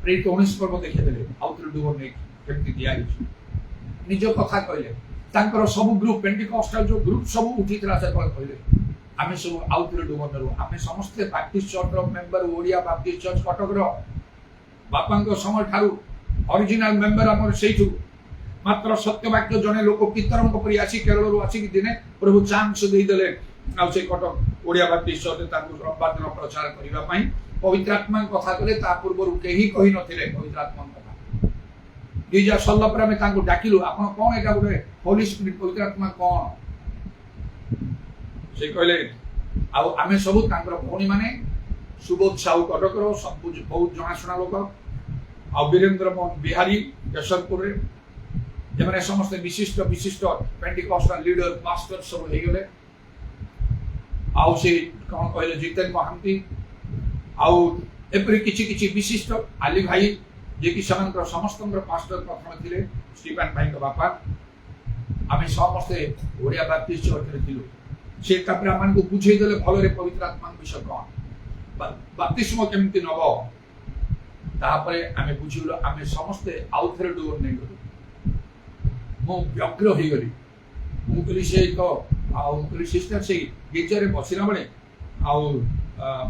[SPEAKER 1] प्रेरित 19 पर्व देखि देले आउतर डुबन नै केमति दिया अछि निज कथा कहले तांकर सब ग्रुप पेंटिकॉस्टल जो ग्रुप सब उठितरा से कहले आमे सब आउटर डुबन रो आमे समस्त बैप्टिस्ट चर्च रो member Odia Baptist church Cuttack रो बापा को समय ठारू ओरिजिनल मेंबर हमर सेठू मात्र सत्य वाक्य जने लोक कीर्तन को परि आसी केरल रो आसी कि दिने प्रभु चांस देई देले आ से कटक ओडिया बैप्टिस्ट चर्च तांको रविवार दिन प्रचार करिवा पई पवित्र आत्मा कथा कले ता पूर्व रु केही कहि नथिले पवित्र आत्मा कथा गिजा सल्ला पर में तांको डाकिलु आपण कोन एटा गुडे होली स्पिरिट पवित्र आत्मा कोन से कहले आ आमे सब तांकर भौणी माने सुबोध साहू कटक रो सब बहुत जणा सुना लोक आ वीरेंद्र मोहन बिहारी केशरपुर रे जे माने समस्त विशिष्ट विशिष्ट पेंटिकॉस्टल लीडर पास्टर सब हे गेले आ से कोन कहले जितेन महांती आ एपरि किछि किछि विशिष्ट आली भाई जे कि समानकर समस्त पास्टर प्रथम थिले स्टीफन भाई का बापा आमे समस्त ओडिया बैप्टिस्ट चर्च रे थिलु से तापर मन को बुझे देले भलो रे पवित्र आत्मा विषय कोन बपतिस्म केमति नबो तापरे आमे बुझिलो आमे समस्त आउथरे डुबन नै गलो मो व्यग्र होई गली मु कली से तो आ कली सिस्टर से गिरजा रे बसिना बळे आ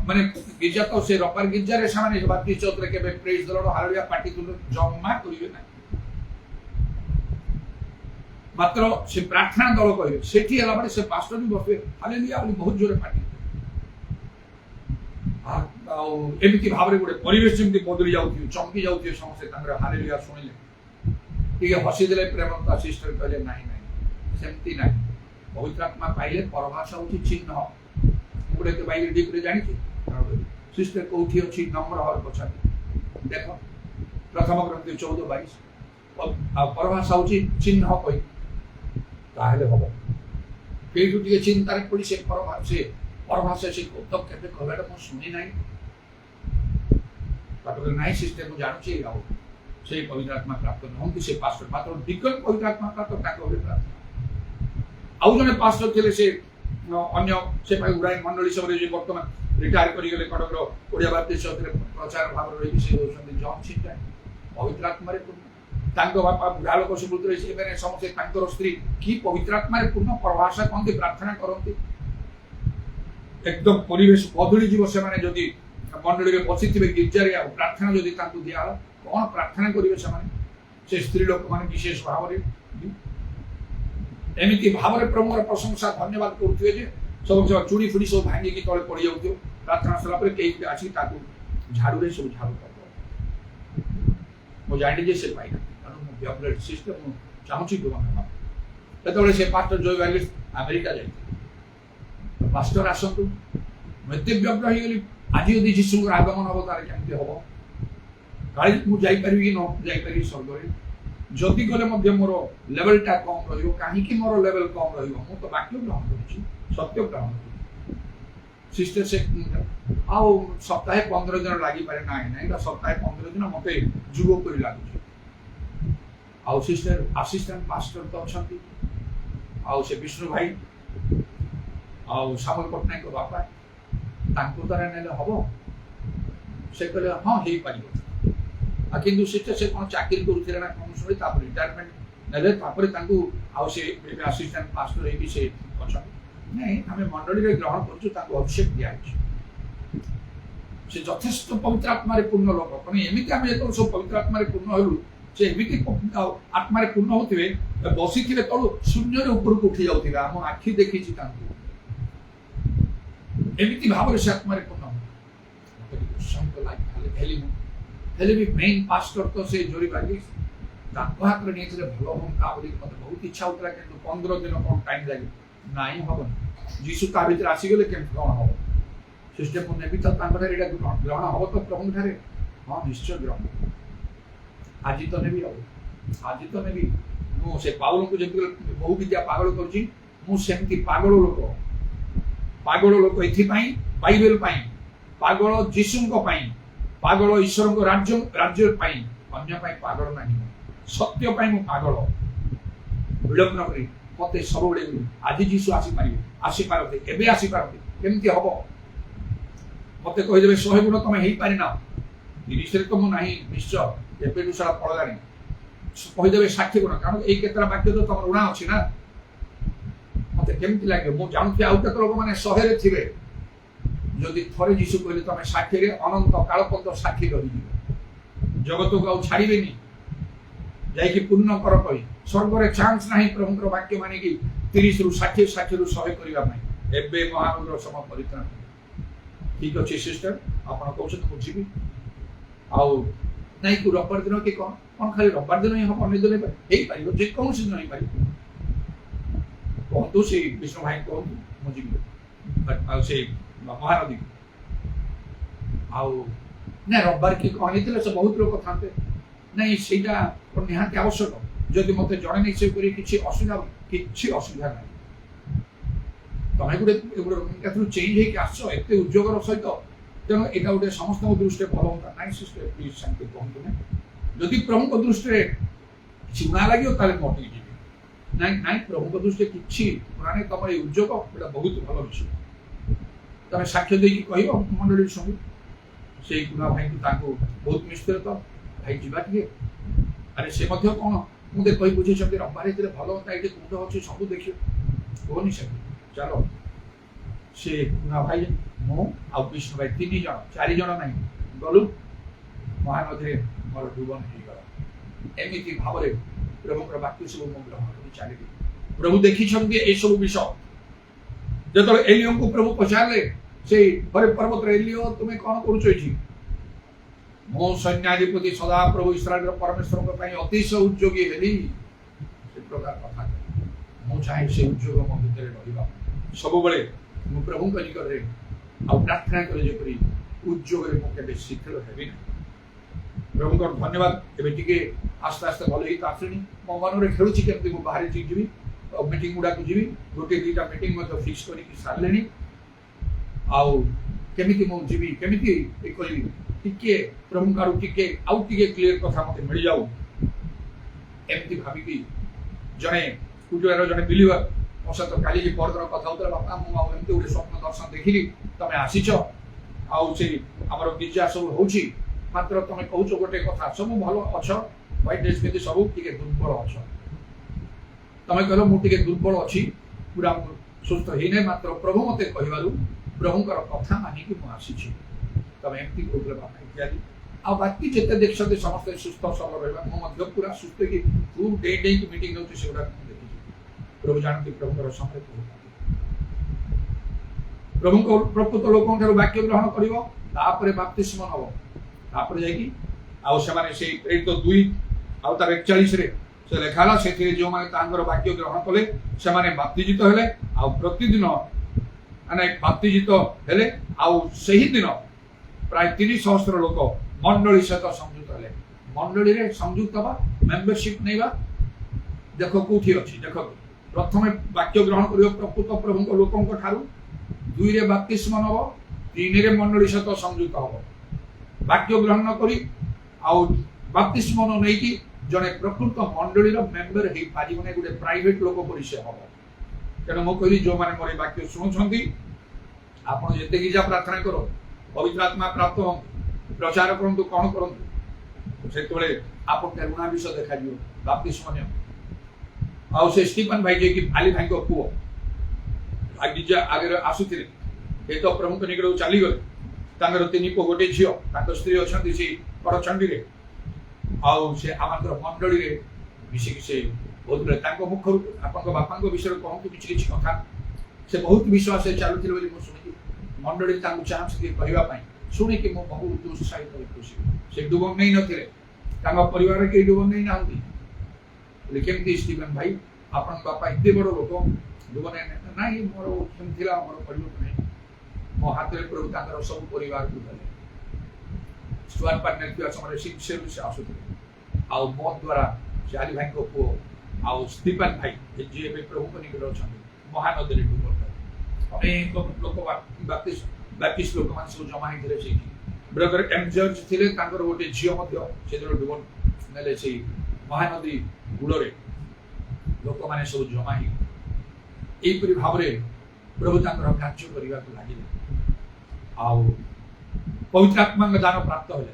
[SPEAKER 1] माने गिरजा तो से रपर गिरजा रे सामाने बाप्तिस्ट चर्च रे केबे praise the Lord hallelujah party तुल जम्मा करिवे ना मात्र से प्रार्थना दल कहले सेठी हला बडे से पास्टर भी बफे हालेलुया बोली बहुत जोरे पार्टी आ एमिति भाबरे गुडे परिवेश जेमति बदली जाउथि चमकी जाउथि समस्त तांगर हालेलुया सुनिले ठीक हसी देले प्रेमता सिस्टर कहले नाही नाही सेमति नाही पवित्र आत्मा पाइले परभाषा होछि चिन्ह पढ़े तो बाइबल ठीक रे जानी सिस्टर कोठी अछि नम्र हर पछाती देखो प्रथम ग्रंथ 14:22 परभाषा होची चिन्ह कहि ताहेले हबो फेर टिके चिंता रे पड़ी से परभाषा से तो केते कहबेटा म सुनी नाही तापर नाही सिस्टर को जानु छी आउ से पवित्र आत्मा प्राप्त हम कि से पास्टर मात्र डिकन पवित्र आत्मा प्राप्त ताको होबे आउ जने पास्टर थिले से अन्य से भाई उड़ाई मंडली सब रे वर्तमान रिटायर करी गेले कटक रो ओडिया बाप्तिस्ट चौधरी प्रचार भाव रही से होछन जॉन छिटा पवित्र आत्मा रे पूर्ण तांको बापा बुढ़ा लोक सब उतरे से माने समस्त तांकर स्त्री की पवित्र आत्मा रे पूर्ण प्रभाषा कोनते प्रार्थना करंती एकदम परिवेश बदली जीव से माने जदी मंडली रे बसिथिबे गिरजा रे प्रार्थना जदी तांको दिया कोन प्रार्थना करिवे से माने से स्त्री लोक माने विशेष भाव रे एमिति भाव रे प्रभुर प्रशंसा धन्यवाद करथुए जे सब चूड़ी फुड़ी सब भांगी की तळे पड़ी जाउथो प्रार्थना सला पर केई आछि ताकू झाड़ू रे सब झाड़ू कर मो जानि जे से पाइना अनु मो ब्लड सिस्टम मो चाहूची दोना ततळे से पास्टर जॉय वालिस अमेरिका जाई पास्टर आसंतु मते व्यग्र हो गेली आज यदि यीशु आगमन हो तार केमते हो काली मु जाई परबी कि न जाई परबी स्वर्ग रे जदि गले मध्य मोर लेवलटा कम रहियो काहे कि मोर लेवल कम रहियो मु तो वाक्य ग्रहण करछि सत्य ग्रहण करछि सिस्टर से आउ सप्ताह 15 दिन लागि पारे नाही सप्ताह 15 दिन मते जुगो करी लागु आउ सिस्टर असिस्टेंट पास्टर तो अछंती आउ से विष्णु भाई आउ सामल पटनायक बापा तांको तारा नेले हबो से कहले हां हेई पारिबो आ किंतु सिस्टर से कोन चाकरी करूथिले ना कोन सुनी तापर रिटायरमेंट नेले तापर तांको आउ से असिस्टेंट पास्टर हे भी से अछन नहीं हमें मंडली रे ग्रहण करछु तांको अभिषेक दिया छै से यथेष्ट पवित्र आत्मा रे पूर्ण लोक कोन एमिति हम एतो सब पवित्र आत्मा रे पूर्ण होलु से एमिति आत्मा रे पूर्ण होतिबे बसिथिबे तळु शून्य रे ऊपर को उठी जाउथिबे हम आखि देखि छि तांको एमिति भाव रे आत्मा रे पूर्ण संत लाग हेले भी मेन पास्टर तो से जोरी बागी ताको हाथ रे नेचले भलो हम का बोली मते बहुत इच्छा होतला किंतु 15 दिन कोन टाइम लागी नाही हबो जीसु का भीतर आसी गेले केम कोन हबो सिस्टम को नेबी त तांकर एटा ग्रहण हबो तो प्रभु थारे हां निश्चय ग्रहण आज तो नेबी हबो आज तो नेबी मो से पाउल को जेति बहु विद्या पागल करछि मु सेमति पागल लोक एथि पई बाइबल पई पागल जीसु को पई पागल ईश्वर को राज्य पाई अन्य पाई पागल नहीं सत्य पाई मु पागल विलंब न करी मते सब उडे आज जीसु आसी पारते एबे आसी पारते केमति हबो मते कहि देबे 100 गुण तमे हेई पारि ना 30 रे तो मु नाही निश्चय एबे दुसरा पळगानी कहि देबे 60 गुण कारण ए केतरा वाक्य तो तमर उणा अछि ना मते केमति लागे मु जानथि आउ केत लोक माने 100 रे थिबे जदि थरे जीसु कहले तमे 60 रे अनंत काल पर्यंत 60 रहि जिवो जगत को आउ छाड़ीबेनी जाई कि पूर्ण कर कहि स्वर्ग रे चांस नाही प्रभुकर वाक्य माने कि 30 रु 60 60 रु 100 करिवा पई एबे महानगर सम परित्राण ठीक अछि सिस्टर आपण कहउछत बुझिबी आउ नाही को रबर दिन के कोन खाली रबर दिन ही हम अन्य दिन हेई पारिबो जे कोन से नहीं पारिबो कोन से विष्णु भाई को मुझिबी बट आउ से महानदी आउ ने रबर की कहनी थिले से बहुत लोग थांते नहीं सेटा निहाती आवश्यक जदि मते जणे नहीं से करी किछि असुविधा नाही तमे गुडे एथु चेंज हे कि आसो एते उद्योगर सहित तेनो एटा गुडे समस्त दृष्टि भलो होता नाही सिस्टर प्लीज शांति कहंतु ने जदि प्रभु को दृष्टि चिना लागियो ताले मोटी जिबे नाही प्रभु को दृष्टि किछि पुराने तमरे उद्योग एटा बहुत भलो विषय तमे साक्ष्य दे कि कहियो मंडली संग से गुना भाई को ताको बहुत मिस्टर तो भाई जीवा के अरे से मध्य कोन मु दे कहि बुझी छथि रबारे तेरे भलो होता एटे कुंड होछि सब देखियो कोनी से चलो से गुना भाई मो आ विष्णु भाई 3 जण 4 जण नाही गलु महानदी रे मोर डुबन हे गला एमिति भाबरे प्रभु कर वाक्य सब मो ग्रहण करि चाली प्रभु देखि छथि ए सब विषय जतो एलियो को प्रभु पछारले से हरे पर्वत रे एलियो तुमे कोन करू छी मो सैन्याधिपति सदा प्रभु इस्राएल परमेश्वर को पई अतिशय उद्योगी हेली से प्रकार कथा मो चाहे से उद्योग मो भीतर रहिबा सब बेले मो प्रभु को निकट रे ଆଉ ପ୍ରାର୍ଥନା କଲେ ଯେପରି ଉଦ୍ୟୋଗରେ ମୁଁ କେବେ ଶିଥିଳ ହେବି ନାହିଁ। ପ୍ରଭୁଙ୍କର ଧନ୍ୟବାଦ। ଏବେ ଟିକେ ଆସ୍ତେ ଆସ୍ତେ ଭଲ ହେଇତ ଆସିନି। ମୋ ମନରେ ଖେଳୁଛି କେମିତି ମୁଁ ବାହାରେ ଯିବି, ମିଟିଂ ଗୁଡ଼ାକୁ ଯିବି। ଗୋଟିଏ ଦୁଇଟା ମିଟିଂ ମଧ୍ୟ ଫିକ୍ସ କରିକି ସାରିଲେଣି। ଆଉ କେମିତି ମୁଁ ଯିବି, କେମିତି ଏ କରିବି, ଟିକେ ପ୍ରଭୁଙ୍କର ଟିକେ ଆଉ ଟିକେ କ୍ଲିୟର କଥା ମତେ ମିଳିଯାଉ ଏମିତି ଭାବିକି ଜଣେ କୁଟୁଆର ଜଣେ ବିଲିଭର ମୋ ସହିତ କାଲି ପରଦିନ କଥା ହଉଥିଲା, ବାପା ମୁଁ ଆଉ ଏମିତି ଗୋଟେ ସ୍ୱପ୍ନ ଦର୍ଶନ ଦେଖିଲି, ତମେ ଆସିଛ ଆଉ ସେ ଆମର ଗିର୍ଜା ସବୁ ହଉଛି, ମାତ୍ର ତମେ କହୁଛ ଗୋଟେ କଥା, ସବୁ ଭଲ ଅଛ, ହ୍ୱାଇଟ୍ ଡ୍ରେସ୍ ପିନ୍ଧି ସବୁ ଟିକେ ଦୁର୍ବଳ ଅଛ। ତମେ କହିଲ ମୁଁ ଟିକେ ଦୁର୍ବଳ ଅଛି, ପୁରା ସୁସ୍ଥ ହେଇନାହିଁ, ମାତ୍ର ପ୍ରଭୁ ମତେ କହିବାରୁ ପ୍ରଭୁଙ୍କର କଥା ମାନିକି ମୁଁ ଆସିଛି। ତମେ ଏମିତି କହୁଥିଲେ ବାପା ଇତ୍ୟାଦି। ଆଉ ବାକି ଯେତେ ଦେଖିଛନ୍ତି ସମସ୍ତେ ସୁସ୍ଥ ସବଳ ରହିବା, ମୁଁ ମଧ୍ୟ ପୁରା ସୁସ୍ଥ ହେଇକି ଖୁବ୍ ଡେଇଁକି ମିଟିଂ ନେଉଛି, ସେଗୁଡାକ ମୁଁ ଦେଖିଛି। ପ୍ରଭୁ ଜାଣନ୍ତି ପ୍ରଭୁଙ୍କର ସମୟ ପ୍ରଭୁଙ୍କ ପ୍ରକୃତ ଲୋକଙ୍କ ଠାରୁ ବାକ୍ୟ ଗ୍ରହଣ କରିବ, ତାପରେ ବାପ୍ତିସ୍ମ ନବ, ତାପରେ ଯାଇକି ଆଉ ସେମାନେ ସେଇ ପ୍ରେରିତ 2 ଆଉ ତାର 41ରେ ସେ ଲେଖା ହେଲା, ସେଥିରେ ଯେଉଁମାନେ ତାଙ୍କର ବାକ୍ୟ ଗ୍ରହଣ କଲେ ସେମାନେ ବାପ୍ତିଜିତ ହେଲେ। ଆଉ ପ୍ରତିଦିନ ମାନେ ବାପ୍ତିଜିତ ହେଲେ, ଆଉ ସେହି ଦିନ ପ୍ରାୟ 3,000 ଲୋକ ମଣ୍ଡଳୀ ସହିତ ସଂଯୁକ୍ତ ହେଲେ। ମଣ୍ଡଳୀରେ ସଂଯୁକ୍ତ ହେବା, ମେମ୍ବରସିପ ନେବା, ଦେଖ କୋଉଠି ଅଛି। ଦେଖ ପ୍ରଥମେ ବାକ୍ୟ ଗ୍ରହଣ କରିବ ପ୍ରକୃତ ପ୍ରଭୁଙ୍କ ଲୋକଙ୍କ ଠାରୁ, 2ରେ ବାପ୍ତିସ୍ମ ନବ, 3ରେ ମଣ୍ଡଳୀ ସହିତ ସଂଯୁକ୍ତ ହବ। ବାକ୍ୟ ଗ୍ରହଣ କରି ଆଉ ବାପ୍ତିସ୍ମ ନେଇକି ଜଣେ ପ୍ରକୃତ ମଣ୍ଡଳୀର ମେମ୍ବର ହେଇପାରିବ ନାହିଁ, ଗୋଟେ ପ୍ରାଇଭେଟ ଲୋକ ପରି ସେ ହବ। ତେଣୁ ମୁଁ କହିଲି ଯୋଉମାନେ ମୋର ବାକ୍ୟ ଶୁଣୁଛନ୍ତି, ଆପଣ ଯେତେ ଗିର୍ଜା ପ୍ରାର୍ଥନା କର, ପବିତ୍ର ଆତ୍ମା ପ୍ରାପ୍ତ ହୁଅନ୍ତୁ, ପ୍ରଚାର କରନ୍ତୁ, କଣ କରନ୍ତୁ, ସେତେବେଳେ ଆପଣଙ୍କ ଋଣା ବିଷୟ ଦେଖାଯିବ। ବାପ୍ତିସ୍ମ ନିଅ। ଆଉ ସେ ଷ୍ଟିଫେନ ଭାଇ ଯିଏକି ଆଲି ଭାଇଙ୍କ ପୁଅ ଗିର୍ଜା ଆଗରେ ଆସୁଥିଲେ, ଏ ତ ପ୍ରଭୁଙ୍କ ନିକଟକୁ ଚାଲିଗଲେ। ତାଙ୍କର 3 ପୁଅ 1 ଝିଅ, ତାଙ୍କ ସ୍ତ୍ରୀ ଅଛନ୍ତି ସେଇ କରଚଣ୍ଡୀରେ। ଆଉ ସେ ଆମର ମଣ୍ଡଳୀରେ ମିଶିକି ସେ କହୁଥିଲେ, ତାଙ୍କ ମୁଖରୁ ଆପଣଙ୍କ ବାପାଙ୍କ ବିଷୟରେ କହନ୍ତୁ କିଛି କିଛି କଥା। ସେ ବହୁତ ବିଶ୍ୱାସ ଚାଲୁଥିଲେ ବୋଲି ମୁଁ ଶୁଣିଛି। ମଣ୍ଡଳୀ ତାଙ୍କୁ ଚାନ୍ସ ଦିଏ କହିବା ପାଇଁ, ଶୁଣିକି ମୁଁ ବହୁତ ଉତ୍ସାହିତ ଖୁସି। ସେ ଡୁବ ନେଇ ନଥିଲେ, ତାଙ୍କ ପରିବାରରେ କେହି ଡୁବ ନେଇ ନାହାନ୍ତି। କେମିତି ଷ୍ଟିଫେନ ଭାଇ ଆପଣଙ୍କ ବାପା ଏତେ ବଡ଼ ଲୋକ ଡୁବ ନେଇ ନାଇଁ, ମୋର କେମିତି ଥିଲା, ମୋର ପରିବର୍ତ୍ତନ ନାହିଁ। ମୋ ହାତରେ ପ୍ରଭୁ ତାଙ୍କର ସବୁ ପରିବାରକୁ ଦେଲେ। ଷ୍ଟୁଆର୍ଟ ପାର୍ଟନର ଥିବା ସମୟରେ ସେ ଆସୁଥିଲେ। ଆଉ ମୋ ଦ୍ୱାରା ସେ ଆଲି ଭାଇଙ୍କ ପୁଅ ଆଉ ଷ୍ଟିଫେନ ଭାଇ ଯିଏ ଏବେ ପ୍ରଭୁଙ୍କ ନିକଟରେ ଅଛନ୍ତି, ମହାନଦୀରେ ଡୁବ ଅନେକ ଲୋକ ବାପ୍ତିଷ୍ଟ ଲୋକମାନେ ସବୁ ଜମା ହେଇଥିଲେ ସେଇଠି। ବ୍ରଦର ଏମ୍ ଜର୍ଜ ଥିଲେ, ତାଙ୍କର ଗୋଟେ ଝିଅ ମଧ୍ୟ ସେଦିନ ଡୁବ ନେଲେ ସେଇ ମହାନଦୀ କୂଳରେ। ଲୋକମାନେ ସବୁ ଜମା ହେଇ ଏଇପରି ଭାବରେ ପ୍ରଭୁ ତାଙ୍କର କାର୍ଯ୍ୟ କରିବାକୁ ଲାଗିଲେ। ଆଉ ପବିତ୍ର ଆତ୍ମାଙ୍କ ଦାନ ପ୍ରାପ୍ତ ହେଲେ।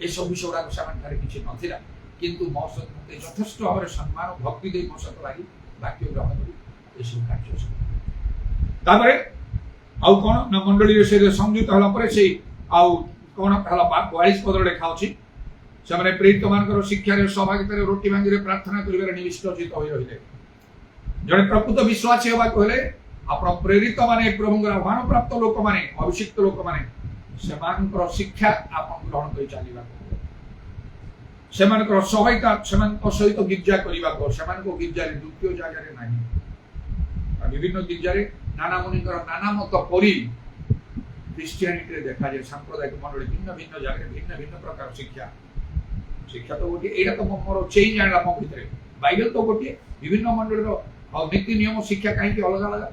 [SPEAKER 1] ଏସବୁ ବିଷୟ ଗୁଡ଼ାକ ସେମାନଙ୍କର କିଛି ନଥିଲା, କିନ୍ତୁ ମୋ ସହିତ ମତେ ଯଥେଷ୍ଟ ଭାବରେ ସମ୍ମାନ ଭକ୍ତି ଦେଇ ମୋ ସହିତ ଲାଗି ବାକ୍ୟ ଗ୍ରହଣ କରି ଏସବୁ କାର୍ଯ୍ୟ। ତାପରେ ଆଉ କଣ ନା ମଣ୍ଡଳୀରେ ସେ ସଂଯୁକ୍ତ ହେଲା ପରେ ସେଇ ଆଉ କଣ ହେଲା 42 ପଦରେ ଲେଖା ଅଛି, ସେମାନେ ପ୍ରେରିତ ମାନଙ୍କର ଶିକ୍ଷାରେ ସହଭାଗିତାରେ ରୋଟି ଭାଙ୍ଗିରେ ପ୍ରାର୍ଥନା କରିବାରେ ନିଷ୍ଠିତ ହୋଇ ରହିଲେ। ଜଣେ ପ୍ରକୃତ ବିଶ୍ୱାସୀ ହେବାକୁ ହେଲେ ଆପଣ ପ୍ରେରିତ ମାନେ, ପ୍ରଭୁଙ୍କର ଆହ୍ୱାନ ପ୍ରାପ୍ତ ଲୋକମାନେ, ଅଭିଷିକ୍ତ ଲୋକମାନେ, ସେମାନଙ୍କର ଶିକ୍ଷା ଆପଣ ଗ୍ରହଣ କରି ଚାଲିବାକୁ, ସେମାନଙ୍କର ସହାୟତା ସେମାନଙ୍କ ସହିତ ଗିର୍ଜା କରିବାକୁ। ସେମାନଙ୍କ ଗିର୍ଜାରେ ଦ୍ୱିତୀୟ ଜାଗାରେ ନାହିଁ। ବିଭିନ୍ନ ଗିର୍ଜାରେ ନାନା ମୁନିଙ୍କର ନାନା ମତ ପରି ଖ୍ରୀଷ୍ଟିଆନିଟିରେ ଦେଖାଯାଏ। ସାମ୍ପ୍ରଦାୟିକ ମଣ୍ଡଳୀ ଭିନ୍ନ ଭିନ୍ନ ଜାଗାରେ ଭିନ୍ନ ଭିନ୍ନ ପ୍ରକାର ଶିକ୍ଷା ତ ଗୋଟିଏ। ଏଇଟା ତ ମୋର ଚେଞ୍ଜ ଆଣିଲା ମୋ ଭିତରେ। ବାଇବେଲ ତ ଗୋଟିଏ, ବିଭିନ୍ନ ମଣ୍ଡଳୀର ନୀତି ନିୟମ ଶିକ୍ଷା କାହିଁକି ଅଲଗା ଅଲଗା,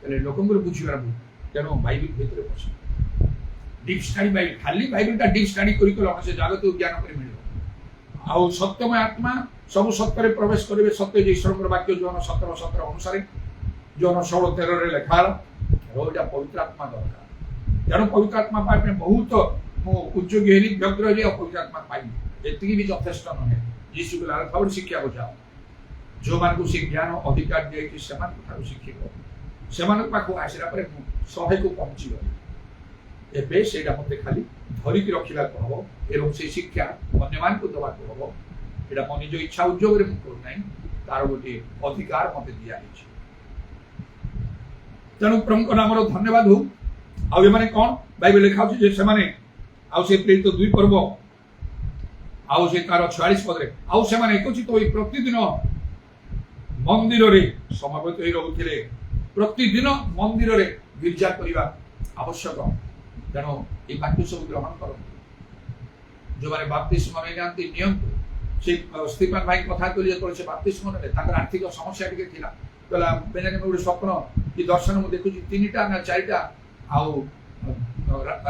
[SPEAKER 1] ହେଲେ ଲୋକଙ୍କର ବୁଝିବାର ଭୁଲ। ତେଣୁ ବାଇବେଲ ଭିତରେ ବସ ଡିପ୍ ଷ୍ଟଡି ବାଇବେଲ, ଖାଲି ବାଇବେଲଟା ଡିପ୍ ଷ୍ଟଡି କରି ସେ ଜାଗତିକ ଜ୍ଞାନ କରି ମିଳିବ। ଆଉ ସତ୍ୟମୟ ଆତ୍ମା ସବୁ ସତ୍ୟରେ ପ୍ରବେଶ କରିବେ। ସତ୍ୟ ଯେ ଈଶ୍ୱରଙ୍କର ବାକ୍ୟ ଯୋନ 17:17 ଅନୁସାରେ, ଯୋନ 16:13ରେ ଲେଖା ହେଲା। ଏଇଟା ପବିତ୍ର ଆତ୍ମା ଦରକାର। ତେଣୁ ପବିତ୍ର ଆତ୍ମା ପାଇବା ପାଇଁ ବହୁତ ମୁଁ ଉଦ୍యోଗୀ ହେଲି, ବ୍ୟଗ୍ର ହେଲି। ଆଉ ପବିତ୍ର ଆତ୍ମା ପାଇଲି, ଏତିକି ବି ଯଥେଷ୍ଟ ନୁହେଁ। ଯୀଶୁ କହିଲା ଭାବରେ ଶିକ୍ଷାକୁ ଯାଅ, ଯୋଉମାନଙ୍କୁ ସେ ଜ୍ଞାନ ଅଧିକାର ଦିଆଯାଇଛି ସେମାନଙ୍କ ଠାରୁ ଶିଖିବ। ସେମାନଙ୍କ ପାଖକୁ ଆସିଲା ପରେ ମୁଁ 100କୁ ପହଞ୍ଚିଗଲି। ଏବେ ସେଇଟା ମତେ ଖାଲି ଧରିକି ରଖିବାକୁ ହବ ଏବଂ ସେ ଶିକ୍ଷା ଅନ୍ୟମାନଙ୍କୁ ଦେବାକୁ ହବ। ଏଇଟା ମୋ ନିଜ ଇଚ୍ଛା ଉଦ୍ୟୋଗରେ ମୁଁ କରୁନାହିଁ, ତାର ଗୋଟିଏ ଅଧିକାର ମତେ ଦିଆଯାଇଛି। ତେଣୁ ପ୍ରଭୁଙ୍କ ନାମର ଧନ୍ୟବାଦ ହଉ। ଆଉ ଏମାନେ କଣ ବାଇବେଲ ଲେଖା ଅଛି ଯେ ସେମାନେ ଆଉ ସେ ପ୍ରେରିତ 2 ପର୍ବ ଆଉ ସେ ତାର 46 ପଦରେ ଆଉ ସେମାନେ ଏକତ୍ରିତ ହୋଇ ପ୍ରତିଦିନ ମନ୍ଦିରରେ ସମବେତ ହୋଇ ରହୁଥିଲେ। ପ୍ରତିଦିନ ମନ୍ଦିରରେ ଗିର୍ଜା କରିବା ଆବଶ୍ୟକ। ତେଣୁ এই ବାକ୍ୟ ସବୁ ଗ୍ରହଣ କରନ୍ତୁ। ଯେଉଁମାନେ ବାପ୍ତିସ୍ମ ନେଇନାହାନ୍ତି ନିଅନ୍ତୁ। ସେ ଷ୍ଟିଫାନ ଭାଇ କଥା କହିଲେ ଯେତେବେଳେ ସେ ବାପ୍ତିସ୍ମ ନେଲେ ତାଙ୍କର ଆର୍ଥିକ ସମସ୍ୟା ଟିକେ ଥିଲା। କହିଲା ବେନାମୀ ଗୋଟେ ସ୍ୱପ୍ନ କି ଦର୍ଶନ ମୁଁ ଦେଖୁଛି 3ଟା ନା 4ଟା ଆଉ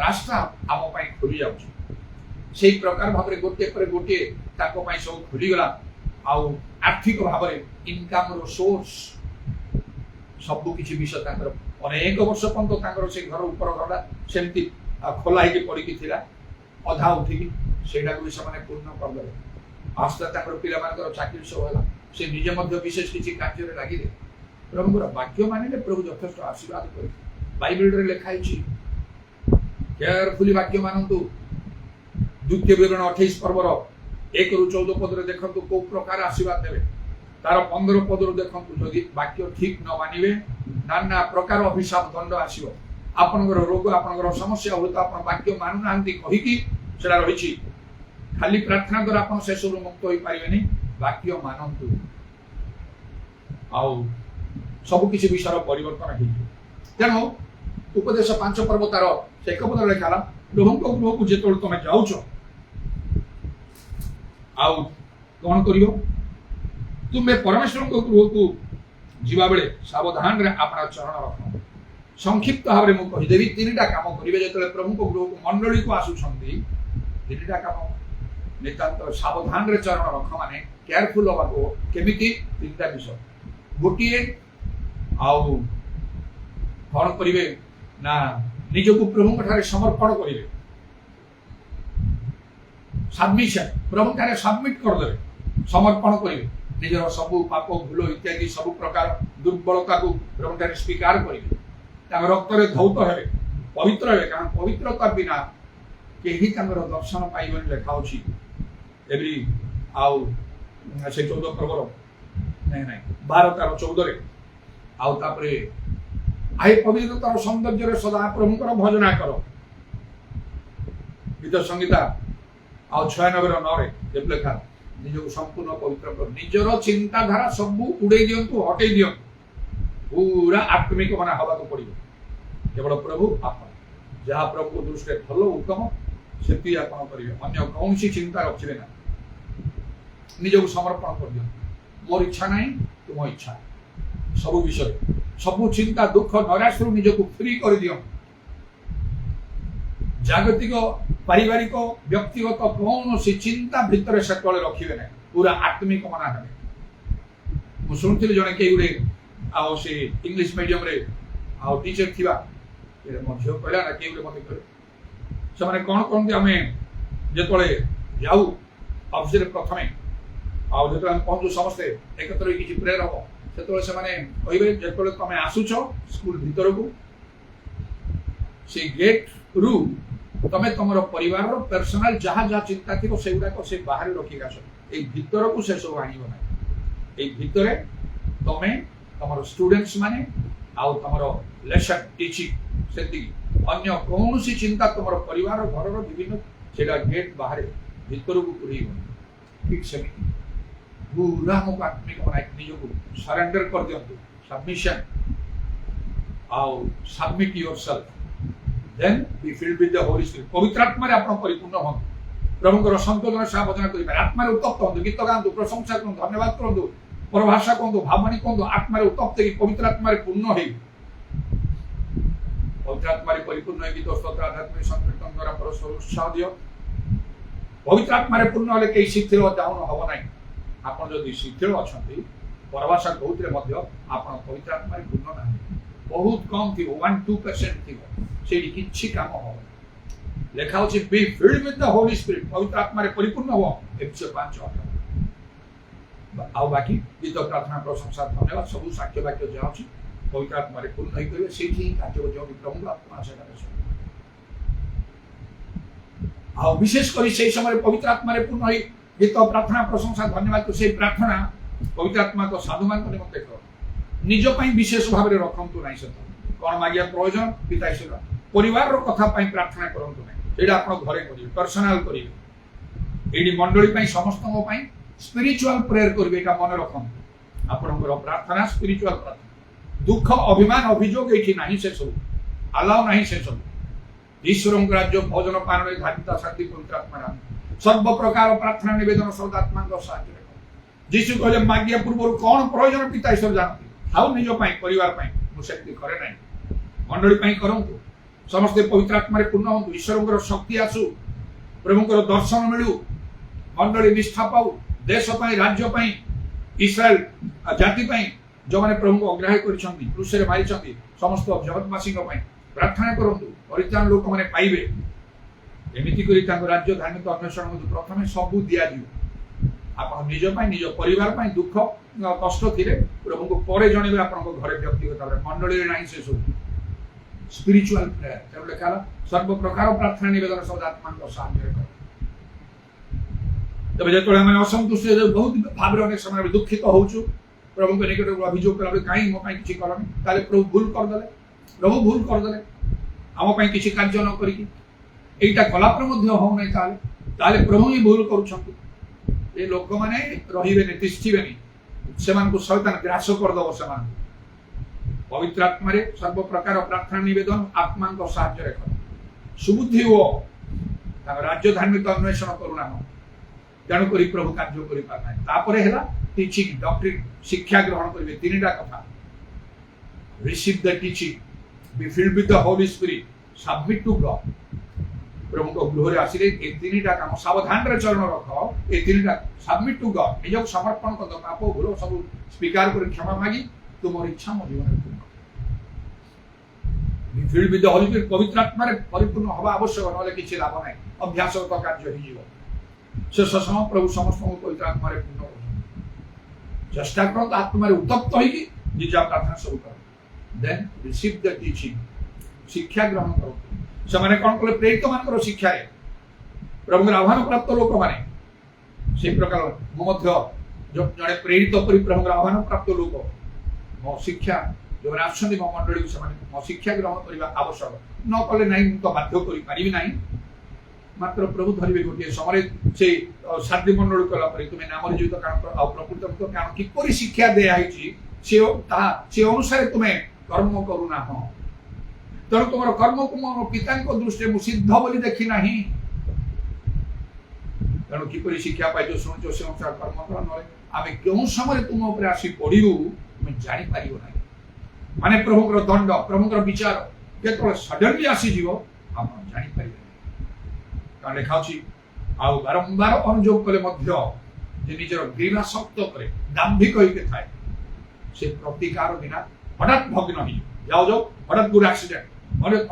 [SPEAKER 1] ରାସ୍ତା ଆମ ପାଇଁ ଖୋଲି ଯାଉଛି। ସେଇ ପ୍ରକାର ଭାବରେ ଗୋଟିଏ ପରେ ଗୋଟିଏ ତାଙ୍କ ପାଇଁ ସବୁ ଖୋଲିଗଲା। ଆଉ ଆର୍ଥିକ ଭାବରେ ଇନକମର ସୋର୍ସ ସବୁ କିଛି ବିଷୟ ତାଙ୍କର ଅନେକ ବର୍ଷ ପର୍ଯ୍ୟନ୍ତ ତାଙ୍କର ସେ ଘର ଉପର ଘରଟା ସେମିତି ଖୋଲା ହେଇକି ପଡ଼ିକି ଥିଲା। ଅଧା ଉଠିକି ସେଇଟାକୁ ବି ସେମାନେ ପୂର୍ଣ୍ଣ କରିଦେଲେ। ଆସ୍ତେ ତାଙ୍କର ପିଲାମାନଙ୍କର ଚାକିରି ସବୁ ହେଲା। ସେ ନିଜେ ମଧ୍ୟ ବିଶେଷ କିଛି କାର୍ଯ୍ୟରେ ଲାଗିଲେ। ପ୍ରଭୁଙ୍କର ବାକ୍ୟ ମାନିଲେ ପ୍ରଭୁ ଯଥେଷ୍ଟ ଆଶୀର୍ବାଦ କରିବେ। ବାଇବେଲରେ ଲେଖା ହେଇଛି କେୟାରଫୁଲି ବାକ୍ୟ ମାନନ୍ତୁ। ଦ୍ୱିତୀୟ ବିବରଣୀ 28 ପର୍ବର 1ରୁ 14 ପଦରେ ଦେଖନ୍ତୁ କୋଉ ପ୍ରକାର ଆଶୀର୍ବାଦ ଦେବେ। ତାର 15 ପଦରୁ ଦେଖନ୍ତୁ ଯଦି ବାକ୍ୟ ଠିକ ନ ମାନିବେ ନାନା ପ୍ରକାର ଅଭିଶାପ ଦଣ୍ଡ ଆସିବ। ଆପଣଙ୍କର ରୋଗ ଆପଣଙ୍କର ସମସ୍ୟା ହୁଏତ ଆପଣ ବାକ୍ୟ ମାନୁନାହାନ୍ତି କହିକି ସେଟା ରହିଛି। ଖାଲି ପ୍ରାର୍ଥନା ଦ୍ୱାରା ଆପଣ ସେସବୁ ମୁକ୍ତ ହୋଇପାରିବେନି। ବାକ୍ୟ ମାନନ୍ତୁ ଆଉ ସବୁ କିଛି ବିଷୟର ପରିବର୍ତ୍ତନ ହେଇଯିବ। ତେଣୁ ଉପଦେଶ 5 ପର୍ବ ତାର 1 ପଦରେ ଲେଖା ହେଲା ପ୍ରଭୁଙ୍କ ଗୃହକୁ ଯେତେବେଳେ ତମେ ଯାଉଛ ଆଉ କଣ କରିବ? ତୁମେ ପରମେଶ୍ୱରଙ୍କ ଗୃହକୁ ଯିବା ବେଳେ ସାବଧାନରେ ଆପଣ ଚରଣ ରଖ। ସଂକ୍ଷିପ୍ତ ଭାବରେ ମୁଁ କହିଦେବି 3ଟା କାମ କରିବେ ଯେତେବେଳେ ପ୍ରଭୁଙ୍କ ଗୃହକୁ ମଣ୍ଡଳୀକୁ ଆସୁଛନ୍ତି। 3ଟା କାମ ନିତାନ୍ତ ସାବଧାନରେ ଚରଣ ରଖ ମାନେ କେୟାରଫୁଲ ହବାକୁ କେମିତି 3ଟା ବିଷୟ। ଗୋଟିଏ ଆଉ କଣ କରିବେ ନା ନିଜକୁ ପ୍ରଭୁଙ୍କ ଠାରେ ସମର୍ପଣ କରିବେ। ସବମିଶନ ପ୍ରଭୁଙ୍କ ଠାରେ ସବମିଟ କରିଦେବେ। ସମର୍ପଣ କରିବେ। ନିଜର ସବୁ ପାପ ଭୁଲ ଇତ୍ୟାଦି ସବୁ ପ୍ରକାର ଦୁର୍ବଳତାକୁ ପ୍ରଭୁଙ୍କ ଠାରେ ସ୍ୱୀକାର କରିବେ। ତାଙ୍କ ରକ୍ତରେ ଧୌତ ହେବେ। ପବିତ୍ର ହେବେ। କାରଣ ପବିତ୍ରତା ବିନା କେହି ତାଙ୍କର ଦର୍ଶନ ପାଇବେନି ଲେଖା ଅଛି। ଏଭଳି ଆଉ ସେ 14 ପର୍ବର ନାଇଁ 12 ତାର 14ରେ ଆଉ ତାପରେ ଆଇ ପବିତ୍ରତାର ସୌନ୍ଦର୍ଯ୍ୟରେ ସଦା ପ୍ରଭୁଙ୍କର ଭଜନା କର। ଗୀତ ସଂଗୀତା ଆଉ 96ର 9ରେ ଲେଖା ନିଜକୁ ସମ୍ପୂର୍ଣ୍ଣ ପବିତ୍ର କର। ନିଜର ଚିନ୍ତାଧାରା ସବୁ ଉଡେଇ ଦିଅନ୍ତୁ, ହଟେଇ ଦିଅନ୍ତୁ। ପୁରା ଆତ୍ମିକ ମନା ହବାକୁ ପଡିବ। କେବଳ ପ୍ରଭୁ ଆପଣ ଯାହା ପ୍ରଭୁ ଦୃଷ୍ଟିରେ ଭଲ ଉତ୍ତମ ସେତିକି ଆପଣ କରିବେ। ଅନ୍ୟ କୌଣସି ଚିନ୍ତା ରଖିବେ ନା। ନିଜକୁ ସମର୍ପଣ କରିଦିଅନ୍ତୁ। ମୋର ଇଚ୍ଛା ନାହିଁ ତୁମ ଇଚ୍ଛା। ସବୁ ବିଷୟରେ ସବୁ ଚିନ୍ତା ଦୁଃଖ ନୈରାଶ୍ୟରୁ ନିଜକୁ ଫ୍ରି କରିଦିଅନ୍ତୁ। ଜାଗତିକ ପାରିବାରିକ ବ୍ୟକ୍ତିଗତ କୌଣସି ଚିନ୍ତା ଭିତରେ ସେତେବେଳେ ରଖିବେ ନାହିଁ। ପୁରା ଆତ୍ମିକ ମନା ହେବେ। ମୁଁ ଶୁଣୁଥିଲି ଜଣେ କେହି ଗୋଟେ ଆଉ ସେ ଇଂଲିଶ ମିଡିୟମରେ ଆଉ ଟିଚର ଥିବା ମଧ୍ୟ କହିଲା ନା କେହି ଗୋଟେ ମତେ କହିଲେ ସେମାନେ କଣ କରନ୍ତି ଆମେ ଯେତେବେଳେ ଯାଉ ଅଫିସରେ ପ୍ରଥମେ ଆଉ ଯେତେବେଳେ ଆମେ ପହଞ୍ଚୁ ସମସ୍ତେ ଏକତ୍ର କିଛି ପ୍ରେୟର ହବ ସେତେବେଳେ ସେମାନେ କହିବେ ଯେତେବେଳେ ତମେ ଆସୁଛ ସ୍କୁଲ ଭିତରକୁ ସେ ଗେଟ୍ ରୁ ତମେ ତମର ପରିବାରର ପର୍ସନାଲ ଯାହା ଯାହା ଚିନ୍ତା ଥିବ ସେଗୁଡାକ ସେ ବାହାରେ ରଖିକି ଆସ। ଏଇ ଭିତରକୁ ସେ ସବୁ ଆଣିବ ନାହିଁ। ଏଇ ଭିତରେ ତମେ ତମର ଷ୍ଟୁଡେଣ୍ଟସ୍ ମାନେ ଆଉ ତମର ଲେସନ ଟିଚିଂ ସେତିକି। ଅନ୍ୟ କୌଣସି ଚିନ୍ତା ତମର ପରିବାର ଘରର ବିଭିନ୍ନ ସେଇଟା ଗେଟ୍ ବାହାରେ ଭିତରକୁ ପୁରେଇବନି। ଠିକ ସେମିତି ପୁରା ଆମକୁ ଆତ୍ମିକ ନିଜକୁ ସରେଣ୍ଡର କରିଦିଅନ୍ତୁ। ସବମିଶନ ଆଉ submit ୟୋରସେଲ୍ଫ then be filled with the Holy Spirit। ପବିତ୍ର ଆତ୍ମାରେ ଆପଣ ପରିପୂର୍ଣ୍ଣ ହୁଅନ୍ତୁ। ପ୍ରଭୁଙ୍କର ସଂତୋଷଣ ସାବଧାନ କରିପାରେ। ଆତ୍ମାରେ ଉତ୍ତପ୍ତ ହୁଅନ୍ତୁ। ଗୀତ ଗାଆନ୍ତୁ, ପ୍ରଶଂସା କରନ୍ତୁ, ଧନ୍ୟବାଦ କରନ୍ତୁ, ପରଭାଷା କୁହନ୍ତୁ, ଭାବବାଣୀ କୁହନ୍ତୁ। ଆତ୍ମାରେ ଉତ୍ତପ୍ତ ହେଇକି ପବିତ୍ର ଆତ୍ମାରେ ପୂର୍ଣ୍ଣ ହେଇ ପବିତ୍ର ଆତ୍ମାରେ ପରିପୂର୍ଣ୍ଣ ହେଇ ଗୀତ ସ୍ତୋତ୍ର ଆଧ୍ୟାତ୍ମିକ ସଂକୀର୍ତ୍ତନ ଦ୍ୱାରା ପରସ୍ପର ଉତ୍ସାହ ଦିଅ। ପବିତ୍ର ଆତ୍ମାରେ ପୂର୍ଣ୍ଣ ହେଲେ କେହି ଶିଥିଳ ଡାଉନ ହବ ନାହିଁ। ଆପଣ ଯଦି ଶିଥିଳ ଅଛନ୍ତି ପରଭାଷା କହୁଥିଲେ ମଧ୍ୟ ଆପଣ ପବିତ୍ର ଆତ୍ମାରେ ପୂର୍ଣ୍ଣ ନାହିଁ। ବହୁତ କମ ଥିବ 1-2% ଥିବ। ସେଇଠି କିଛି କାମ ହବ। ଲେଖା ହଉଛି be filled with the Holy Spirit। ପବିତ୍ର ଆତ୍ମାରେ ପରିପୂର୍ଣ୍ଣ ହୁଅ। ଏଫେସୀୟ 5:8। ଆଉ ବାକି ଗୀତ ପ୍ରାର୍ଥନା ପ୍ରଶଂସା ଧନ୍ୟବାଦ ସବୁ ସାକ୍ଷ୍ୟ ବାକ୍ୟ ଯାହା ଅଛି ପବିତ୍ର ଆତ୍ମାରେ ପୂର୍ଣ୍ଣ ହେଇପାରିବେ। ସେଇଠି କାର୍ଯ୍ୟ ଯୋଉଠି ପ୍ରଭୁଙ୍କ ଆତ୍ମା ସେଠାରେ ଆଉ ବିଶେଷ କରି ସେଇ ସମୟରେ ପବିତ୍ର ଆତ୍ମାରେ ପୂର୍ଣ୍ଣ ହେଇ ଗୀତ ପ୍ରାର୍ଥନା ପ୍ରଶଂସା ଧନ୍ୟବାଦ ସେଇ ପ୍ରାର୍ଥନା ପବିତ୍ର ଆତ୍ମାଙ୍କ ସାଧୁମାନଙ୍କ ନିମନ୍ତେ କର। ନିଜ ପାଇଁ ବିଶେଷ ଭାବରେ ରଖନ୍ତୁ ନାହିଁ। ସେତ କଣ ମାଗିବା ପ୍ରয়োଜନ ପିତା ଈଶ୍ୱର ପରିବାରର କଥା ପାଇଁ ପ୍ରାର୍ଥନା କରନ୍ତୁ ନାହିଁ। ସେଇଟା ଆପଣ ଘରେ କରିବେ, ପର୍ସନାଲ କରିବେ। ଏଇଠି ମଣ୍ଡଳୀ ପାଇଁ ସମସ୍ତଙ୍କ ପାଇଁ ସ୍ପିରିଚୁଆଲ ପ୍ରେୟର କରିବେ। ଏଇଟା ମନେ ରଖନ୍ତୁ। ଆପଣଙ୍କର ପ୍ରାର୍ଥନା ସ୍ପିରିଚୁଆଲ ପ୍ରାର୍ଥନା। ଦୁଃଖ ଅଭିମାନ ଅଭିଯୋଗ ଏଇଠି ନାହିଁ। ସେ ସବୁ ଆଲାଉ ନାହିଁ ସେସବୁ। ଈଶ୍ୱରଙ୍କ ରାଜ୍ୟ ଭୋଜନ ପାନରେ ଧାର୍ମିକତା ଶାନ୍ତି ପବିତ୍ର ଆତ୍ମାର ସର୍ବ ପ୍ରକାର ପ୍ରାର୍ଥନା ନିବେଦନ ସହିତ ଆତ୍ମାଙ୍କ ସାହାଯ୍ୟରେ କର। ଯୀଶୁ କହିଲେ ମାଗିବା ପୂର୍ବରୁ କଣ ପ୍ରয়োଜନ ପିତା ଈଶ୍ୱର ଜାଣନ୍ତି, ଆଉ ନିଜ ପାଇଁ ପରିବାର ପାଇଁ ମୁଁ ସେମିତି କରେ ନାହିଁ। ମଣ୍ଡଳୀ ପାଇଁ କରନ୍ତୁ, ସମସ୍ତେ ପବିତ୍ର ଆତ୍ମାରେ ପୂର୍ଣ୍ଣ ହୁଅନ୍ତୁ, ଈଶ୍ୱରଙ୍କର ଶକ୍ତି ଆସୁ, ପ୍ରଭୁଙ୍କର ଦର୍ଶନ ମିଳୁ, ମଣ୍ଡଳୀ ନିଷ୍ଠା ପାଉ, ଦେଶ ପାଇଁ ରାଜ୍ୟ ପାଇଁ ଇସ୍ରାଏଲ ଜାତି ପାଇଁ ଯେଉଁମାନେ ପ୍ରଭୁଙ୍କୁ ଅଗ୍ରାହ୍ୟ କରିଛନ୍ତି କ୍ରୁଶରେ ମାରିଛନ୍ତି ସମସ୍ତ ଜଗତବାସୀଙ୍କ ପାଇଁ ପ୍ରାର୍ଥନା କରନ୍ତୁ। ପରିତ୍ରାଣ ଲୋକମାନେ ପାଇବେ, ଏମିତି କରି ତାଙ୍କ ରାଜ୍ୟ ଧାର୍ମିକ ଅନ୍ୱେଷଣ ପ୍ରଥମେ ସବୁ ଦିଆଯିବ। ଆପଣ ନିଜ ପାଇଁ ନିଜ ପରିବାର ପାଇଁ ଦୁଃଖ କଷ୍ଟ ଥିଲେ ପ୍ରଭୁଙ୍କୁ ପରେ ଜଣେଇବେ ଆପଣଙ୍କ ଘରେ ବ୍ୟକ୍ତିଗତ ଭାବରେ, ମଣ୍ଡଳୀରେ ନାହିଁ ସେ ସବୁ। ସ୍ପିରିଚୁଆଲ ପ୍ରେୟାର ତେଣୁ ଲେଖା ହେଲା ସର୍ବ ପ୍ରକାର ପ୍ରାର୍ଥନା ନିବେଦନ ସହିତ ଆତ୍ମାଙ୍କ ସାହାଯ୍ୟରେ କର। ତେବେ ଯେତେବେଳେ ଆମେ ଅସନ୍ତୁଷ୍ଟ ବହୁତ ଭାବରେ ଅନେକ ସମୟରେ ଦୁଃଖିତ ହଉଛୁ, ପ୍ରଭୁଙ୍କ ନିକଟକୁ ଅଭିଯୋଗ କଲା କାହିଁ ମୋ ପାଇଁ କିଛି କଲନି, ତାହେଲେ ପ୍ରଭୁ ଭୁଲ କରିଦେଲେ ଆମ ପାଇଁ କିଛି କାର୍ଯ୍ୟ ନ କରିକି এইটা କଲା ପରେ ମଧ୍ୟ ହଉନାହିଁ, ତାହେଲେ ପ୍ରଭୁ ହିଁ ଭୁଲ କରୁଛନ୍ତି। ଏ ଲୋକମାନେ ରହିବେନି, ତିଷ୍ଠିବେନି, ସେମାନଙ୍କୁ ଶୈତାନ ଗ୍ରାସ କରିଦେବ। ସେମାନଙ୍କୁ ପବିତ୍ର ଆତ୍ମାରେ ସର୍ବ ପ୍ରକାର ପ୍ରାର୍ଥନା ନିବେଦନ ଆତ୍ମାଙ୍କ ସାହାଯ୍ୟରେ କର। ସୁବୁଦ୍ଧି ଓ ତାଙ୍କ ରାଜ୍ୟ ଧାର୍ମିକ ଅନ୍ୱେଷଣ କରୁନାହିଁ, ତେଣୁକରି ପ୍ରଭୁ କାର୍ଯ୍ୟ କରିପାରୁନାହିଁ। ତାପରେ ହେଲା ଟିଚିଂ ଡକ୍ଟ୍ରିନ୍, ଶିକ୍ଷା ଗ୍ରହଣ କରିବେ। ତିନିଟା କଥା, receive the teaching, be filled with the Holy Spirit, submit to God। ପ୍ରଭୁଙ୍କ ଗୃହରେ ଆସିଲେ ଏ ତିନିଟା କାମ ସାବଧାନରେ ଚରଣ ରଖ। ଏ ତିନିଟା ସବମିଟ୍ ଟୁ ଗଡ୍, ନିଜକୁ ସମର୍ପଣ କର, ପାପ ଭୁଲ ସବୁ ସ୍ୱୀକାର କରି କ୍ଷମା ମାଗି ତୁମର ଇଚ୍ଛା ମୋ ଜୀବନରେ ପୂର୍ଣ୍ଣ କର। be filled with the Holy Spirit, ପବିତ୍ର ଆତ୍ମାରେ ପରିପୂର୍ଣ୍ଣ ହେବା ଆବଶ୍ୟକ, ନହେଲେ କିଛି ଲାଭ ନାହିଁ, ଅଭ୍ୟାସଗତ କାର୍ଯ୍ୟ ହେଇଯିବ। ଶେଷ ସମୟ ପ୍ରଭୁ ସମସ୍ତଙ୍କୁ ପବିତ୍ର ଆତ୍ମାରେ ପୂର୍ଣ୍ଣ କରୁଛନ୍ତି। ଚେଷ୍ଟା କରନ୍ତୁ ଆତ୍ମାରେ ଉତ୍ତପ୍ତ ହେଇକି ନିଜ ପ୍ରାର୍ଥନା ସବୁ କର। ଦେନ୍ ରିସିଭ୍ ଦ ଟିଚିଂ, ଶିକ୍ଷା ଗ୍ରହଣ କରନ୍ତୁ। ସେମାନେ କଣ କଲେ, ପ୍ରେରିତ ମାନଙ୍କର ଶିକ୍ଷାରେ ପ୍ରଭୁଙ୍କର ଆହ୍ୱାନ ପ୍ରାପ୍ତ ଲୋକମାନେ ସେଇ ପ୍ରକାର ମୁଁ ମଧ୍ୟ ଜଣେ ପ୍ରେରିତ କରି ପ୍ରଭୁଙ୍କର ଆହ୍ୱାନ ପ୍ରାପ୍ତ ଲୋକ, ମୋ ଶିକ୍ଷା ଯେଉଁମାନେ ଆସୁଛନ୍ତି ମୋ ମଣ୍ଡଳୀକୁ ସେମାନେ ମୋ ଶିକ୍ଷା ଗ୍ରହଣ କରିବା ଆବଶ୍ୟକ। ନ କଲେ ନାହିଁ ମୁଁ ତ ବାଧ୍ୟ କରିପାରିବି ନାହିଁ। ମାତ୍ର ପ୍ରଭୁ ଧରିବେ ଗୋଟିଏ ସମୟରେ ସେଇ ସାଧ୍ୟ ମଣ୍ଡଳୀ କଲା ପରେ ତୁମେ ନାମ ନିଯୁକ୍ତ କାରଣ ଆଉ ପ୍ରକୃତ କାରଣ କିପରି ଶିକ୍ଷା ଦିଆହେଇଛି ସେ ଅନୁସାରେ ତୁମେ କର୍ମ କରୁନାହଁ, ତେଣୁ ତୁମର କର୍ମକୁ ମୋ ପିତାଙ୍କ ଦୃଷ୍ଟିରେ ମୁଁ ସିଦ୍ଧ ବୋଲି ଦେଖି ନାହିଁ। ତେଣୁ କିପରି ଶିକ୍ଷା ପାଇଛ ଶୁଣୁଛ ସେ ଅନୁସାରେ କର୍ମ କର, ନହେଲେ ଆମେ କେଉଁ ସମୟରେ ତୁମ ଉପରେ ଆସି ପଡ଼ିବୁ ତୁମେ ଜାଣିପାରିବ ନାହିଁ। ମାନେ ପ୍ରଭୁଙ୍କର ଦଣ୍ଡ, ପ୍ରଭୁଙ୍କର ବିଚାର କେତେବେଳେ ସଡନଲି ଆସିଯିବ ଆପଣ ଜାଣିପାରିବେ ନାହିଁ। କାରଣ ଲେଖା ଅଛି ଆଉ ବାରମ୍ବାର ଅନୁଯୋଗ କଲେ ମଧ୍ୟ ଯେ ନିଜର ଗ୍ରୀବା ଶକ୍ତ କରେ, ଦାମ୍ଭିକ ହେଇକି ଥାଏ, ସେ ପ୍ରତିକାର ବିନା ହଠାତ୍ ଭଗ୍ନ ହେଇଯିବ। ଯାଉ ହଠାତ୍ ଗୋଟେ ଆକ୍ସିଡେଣ୍ଟ,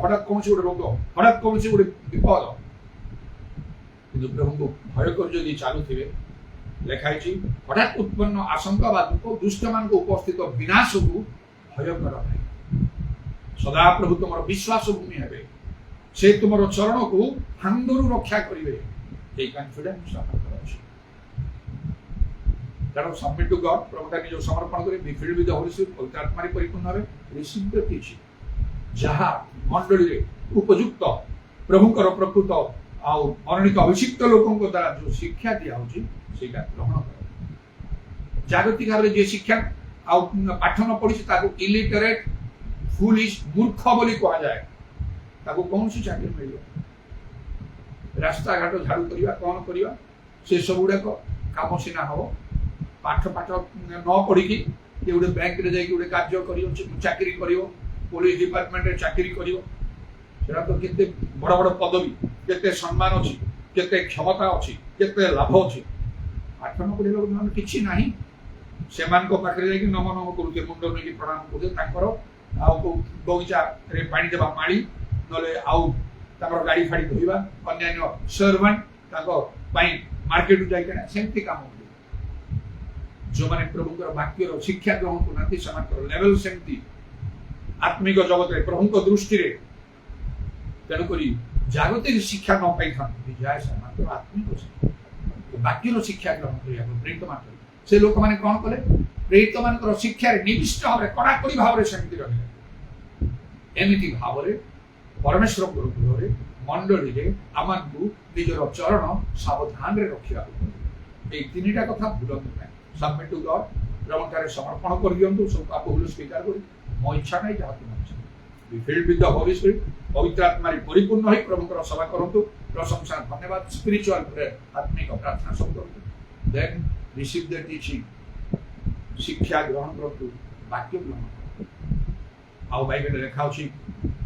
[SPEAKER 1] ହଠାତ୍ କୌଣସି ଗୋଟେ ରୋଗ, ହଠାତ୍ କୌଣସି ଗୋଟେ ବିପଦ। କିନ୍ତୁ ପ୍ରଭୁଙ୍କୁ ଭୟ କରି ଯଦି ଚାଲୁଥିବେ, ଲେଖା ହେଇଛି ହଠାତ୍ ଉତ୍ପନ୍ନ ଆଶଙ୍କା ବା ଦୁଷ୍ଟମାନଙ୍କ ଉପସ୍ଥିତ ବିନାଶକୁ ଭୟ କର ନାହିଁ। ସଦାପ୍ରଭୁ ତୁମର ବିଶ୍ୱାସ ଭୂମି ହେବେ, ସେ ତୁମର ଚରଣକୁ ହାନ୍ଦରୁ ରକ୍ଷା କରିବେ। এই কনফিডেন্স আপনাদের আছে। ତେଣୁ ସବମିଟ୍ ଟୁ ଗଡ୍, ପ୍ରଭୁଟା ନିଜକୁ ସମର୍ପଣ କରି be filled with the Holy Spirit, ପବିତ୍ର ଆତ୍ମାରେ ପରିପୂର୍ଣ୍ଣ ହେବେ। ରିସିଭ୍ ଦ ଟିଚିଂ, ଯାହା ମଣ୍ଡଳୀରେ ଉପଯୁକ୍ତ ପ୍ରଭୁଙ୍କର ପ୍ରକୃତ ଆଉ ମନୋନୀତ ଅଭିଷିକ୍ତ ଲୋକଙ୍କ ଦ୍ୱାରା ଯୋଉ ଶିକ୍ଷା ଦିଆହଉଛି ସେଇଟା ଗ୍ରହଣ କର। ଜାଗତିକ ଭାବରେ ଯିଏ ଶିକ୍ଷା ଆଉ ପାଠ ନ ପଢିଛି ତାକୁ ଇଲିଟରେଟ୍, ଫୁଲିଶ, ମୂର୍ଖ ବୋଲି କୁହାଯାଏ। ତାକୁ କୌଣସି ଚାକିରି ମିଳିବ, ରାସ୍ତାଘାଟ ଝାଡୁ କରିବା, କଣ କରିବା, ସେ ସବୁ ଗୁଡାକ କାମ ସିନା ହବ। ପାଠ ନ ପଢିକି କିଏ ଗୋଟେ ବ୍ୟାଙ୍କରେ ଯାଇକି ଗୋଟେ କାର୍ଯ୍ୟ କରିବ, ଚାକିରି କରିବ, ପୋଲିସ ଡିପାର୍ଟମେଣ୍ଟରେ ଚାକିରି କରିବ, ସେଟା ତ କେତେ ବଡ ବଡ ପଦବୀ, କେତେ ସମ୍ମାନ ଅଛି, କେତେ କ୍ଷମତା ଅଛି, କେତେ ଲାଭ ଅଛି। ପାଠ ନ ପଢିବା ଲୋକମାନେ କିଛି ନାହିଁ। ସେମାନଙ୍କ ପାଖରେ ଯାଇକି ନମ କରୁଥିବେ, ମୁଣ୍ଡ ନେଇକି ପ୍ରଣାମ କରୁଥିବେ, ତାଙ୍କର ଆଉ ବଗିଚାରେ ପାଣି ଦେବା ମାଳି, ନହେଲେ ଆଉ ତାଙ୍କର ଗାଡି ଫାଡି ଧୋଇବା, ଅନ୍ୟାନ୍ୟ ସର୍ଭାଣ୍ଟ ତାଙ୍କ ପାଇଁ ମାର୍କେଟକୁ ଯାଇକିନା ସେମିତି କାମ କରିବେ। ଯେଉଁମାନେ ପ୍ରଭୁଙ୍କର ବାକ୍ୟର ଶିକ୍ଷା ଗ୍ରହଣ କରୁନାହାନ୍ତି ସେମାନଙ୍କର ଲେଭେଲ ସେମିତି ଆତ୍ମିକ ଜଗତରେ ପ୍ରଭୁଙ୍କ ଦୃଷ୍ଟିରେ। ତେଣୁକରି ଜାଗତିକ ଶିକ୍ଷା ନ ପାଇଥାନ୍ତି ଯାଏ ସେମାନଙ୍କର ଆତ୍ମିକ ଶିକ୍ଷା, ବାକ୍ୟର ଶିକ୍ଷା ଗ୍ରହଣ କରିବାକୁ ପ୍ରେରିତ ମାନ। ସେ ଲୋକମାନେ କଣ କଲେ, ପ୍ରେରିତ ମାନଙ୍କର ଶିକ୍ଷାରେ ନିବିଷ୍ଟ ଭାବରେ କଡ଼ାକଡ଼ି ଭାବରେ ସେମିତି ରହିଲେ। ଏମିତି ଭାବରେ ପରମେଶ୍ୱରଙ୍କ ଗୃହରେ ମଣ୍ଡଳୀରେ ଆମକୁ ନିଜର ଚରଣ ସାବଧାନରେ ରଖିବାକୁ ପଡିବ। ଏଇ ତିନିଟା କଥା ଭୁଲନ୍ତୁ ନାହିଁ। ସବମିଟ୍ ଟୁ ଗଡ୍, ପ୍ରଭୁଠାରେ ସମର୍ପଣ କରିଦିଅନ୍ତୁ, ସବୁ ପାପ ଭୁଲ ସ୍ୱୀକାର କରି ମୋ ଇଚ୍ଛା ନାହିଁ ଯାହା ତୁମ ଇଚ୍ଛା। Be filled with the Holy Spirit. पवित्र आत्मा रे परिपूर्ण होई प्रभुଙ୍କର सेवा करंतु प्रशंसा धन्यवाद स्पिरिचुअल प्रेयर आत्मिक प्रार्थना सब करंतु then receive the teaching शिक्षा ग्रहण करंतु वाक्य ग्रहण करंतु आउ बाइबल रे लिखा अछि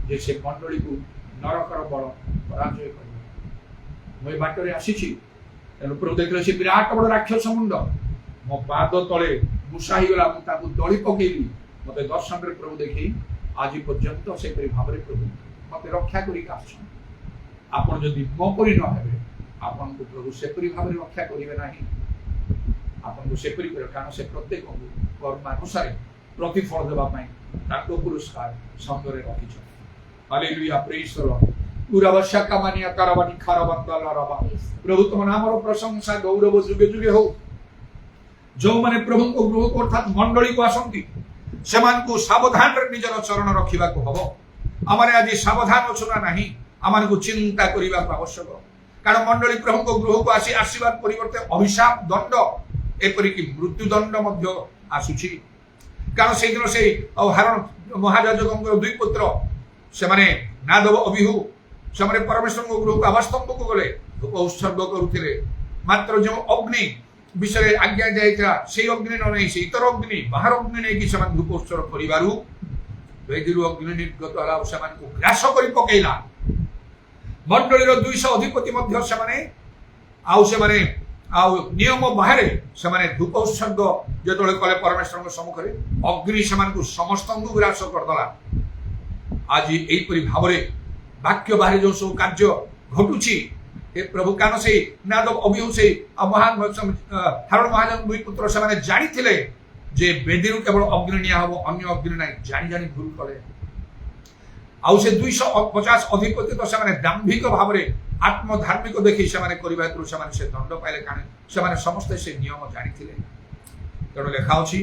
[SPEAKER 1] जे से मंडली को नरकर बल पराजय करबो মই बाटरे आसीछि तेनु प्रभु देखले से विराट बड़ राक्षस मुंड मो पाद तळे मुसाही गला मु ताकू दळी पकेली मते दर्शन रे प्रभु देखि आज पर्यंत से परि भाबरे प्रभु मते रक्षा करी काछ आपण जदि मो परि न हेबे आपण को प्रभु से परि भाबरे रक्षा करिवे नाही आपण को से परि कर कारण से प्रत्येक कर्म अनुसार प्रतिफल देबा पई ताको पुरस्कार संगरे रखि छ हालेलुया प्रेज द लॉर्ड पूरा वर्षा का मानिया करवानी खारबंदल रबा प्रभु तुम नाम रो प्रशंसा गौरव जुगे जुगे हो जो माने प्रभु को गृह को अर्थात मंडली को आसंती समान को सावधान रे निजर चरण रखिबा को हबो हमरे आज सावधान अछुना नाही अमान को चिंता करिबा को आवश्यक कारण मंडली प्रभु को गृह को आसी आशीर्वाद परिवर्ते अभिशाप दंड एपरि कि मृत्यु दंड मध्य आसुची कारण से दिन से हरण महाराजगंगर दुई पुत्र से माने नादव अभिहु से माने परमेश्वर को गृह को अवस्तंभ को गले धूप उत्सर्ग करुथिले मात्र जो अग्नि विषय आज्ञा जायता से अग्नि न नहीं से इतर अग्नि बाहर अग्नि नहीं कि समान धूप उत्सर्ग करिवारु वेदिरु अग्नि निर्गत होला समान को ग्रास करि पकेला मंडली रो 200 अधिपति मध्य से माने आउ नियम बाहर से माने धूप उत्सर्ग जेतोले कले परमेश्वर को सम्मुख रे अग्नि समान को समस्त को ग्रास करदला आज एई परि भाबरे वाक्य बाहर जो सब कार्य घटुची हे प्रभु कान से नादव अभिहु से महान हरण महाजन दुई पुत्र से माने जानि थिले जे बेदिरु केवल अग्नि निया हबो अन्य अग्नि नै जानि जानि भूल करे आउ से 250 अधिपति तो से माने दाम्भिक भाबरे आत्म धार्मिक देखि से माने करिबा हेतु से माने से दंड पाइले काने से माने समस्त से नियम जानि थिले तेणु लेखा अछि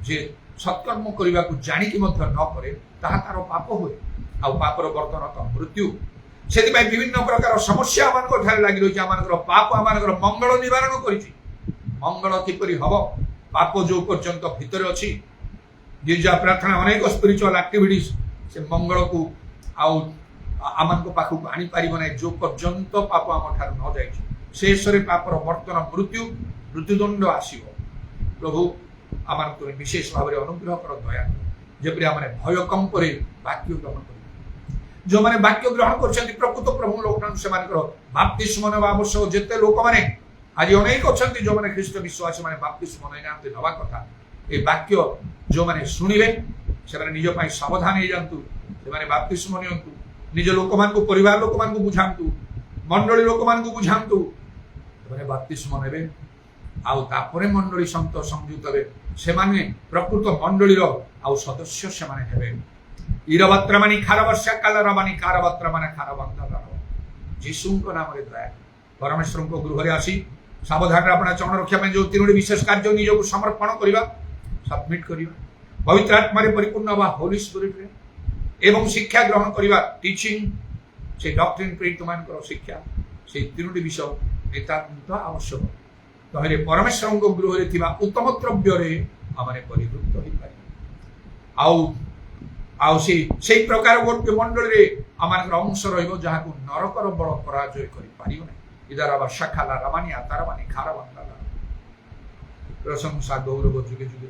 [SPEAKER 1] जे सत्कर्म करिबा को जानि कि मध्य न करे ताहा तार पाप होय आउ पापर वर्तन तो मृत्यु सेति भाई विभिन्न प्रकार समस्या मान को ठारे लागि रही आमानकर पाप आमानकर मंगल निवारण करिछि मंगल किपरि हबो पाप जो पर्यंत भीतर अछि गिरजा प्रार्थना अनेक स्पिरिचुअल एक्टिविटीज से मंगल को आउ आमान को पाखु आनी पारिबो नै जो पर्यंत पाप आम ठार न जाइछि शेषरे पापर वर्तन मृत्यु मृत्युदंड आसीबो प्रभु आमान को विशेष भाबरे अनुग्रह कर दया जेपरि आमाने भय कम करे वाक्य ग्रहण कर जो माने वाक्य ग्रहण करछन्ति प्रकृत प्रभु लोकन से मानकर बपतिस्म नेबा आवश्यक जेते लोक माने आज अनेक अछन्ति जो माने ख्रीष्ट विश्वासी माने बपतिस्म नै नाते नवा कथा ए वाक्य जो माने सुनिबे से माने निज पई सावधान हे जानतु से माने बपतिस्म नियंतु निज लोक मान को परिवार लोक मान को बुझांतु मंडली लोक मान को बुझांतु माने बपतिस्म नेबे आउ तापरे मंडली संत संयुक्त हेबे से माने प्रकृत मंडली रो आउ सदस्य से माने हेबे इरवत्रमणि खारवर्षा कालरमणि कारवत्रमण खारवंदल यीशु को नाम रे दया परमेश्वर को गृह रे आसी सावधान अपना चरण रक्षा में जो तीनोटी विशेष कार्य निज को समर्पण करिबा सबमिट करिबा पवित्र आत्मा रे परिपूर्ण बा होली स्पिरिट रे एवं शिक्षा ग्रहण करिबा टीचिंग से डॉक्ट्रिन प्रीत मान करो शिक्षा से तीनोटी विषय नितांत आवश्यक तहरे परमेश्वर को गृह रे थिबा उत्तम द्रव्य रे हमरे परितृप्त होई पारि आउ से प्रकार गोटे मंडल रे आमान अंश रहिबो जहा को नरकर बल पराजय करि पारिबो नै इधर अब शाखाला रमानी आतारमानी खारबंदला प्रशंसा गौरव जुगे जुगे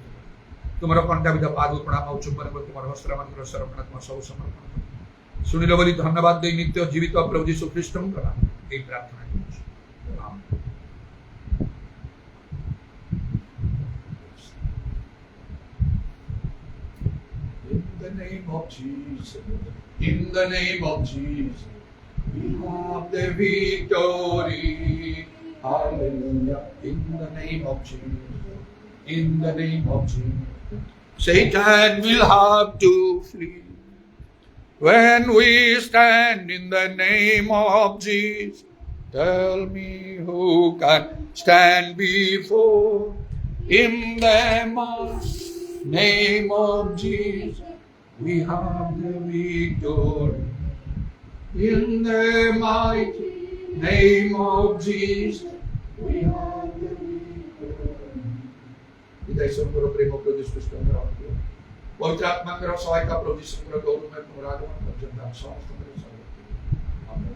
[SPEAKER 1] तुमरा कंटा विद पाद प्रणाम चुम्बन को तुमरा वस्त्र मान कर सर्वना तुम सब समर्पण सुनिलो बोली धन्यवाद दे नित्य जीवित प्रभु यीशु ख्रीष्ट करा ए प्रार्थना आमीन In the name of Jesus, in the name of Jesus, we have the victory. Hallelujah. In the name of Jesus, in the name of Jesus, Satan will have to flee. When we stand in the name of Jesus, tell me who can stand before in the name of Jesus. We have the victory in the mighty name of Jesus. We have the victory. Ita isang puro primo produce gusto ng পবিত্র আত্মাকে সহায়তা প্রভু যিশু করে গৌরবময় পুনরাগমন পর্যন্ত আমি সমস্ত কিছু সর্বত্র আমেন।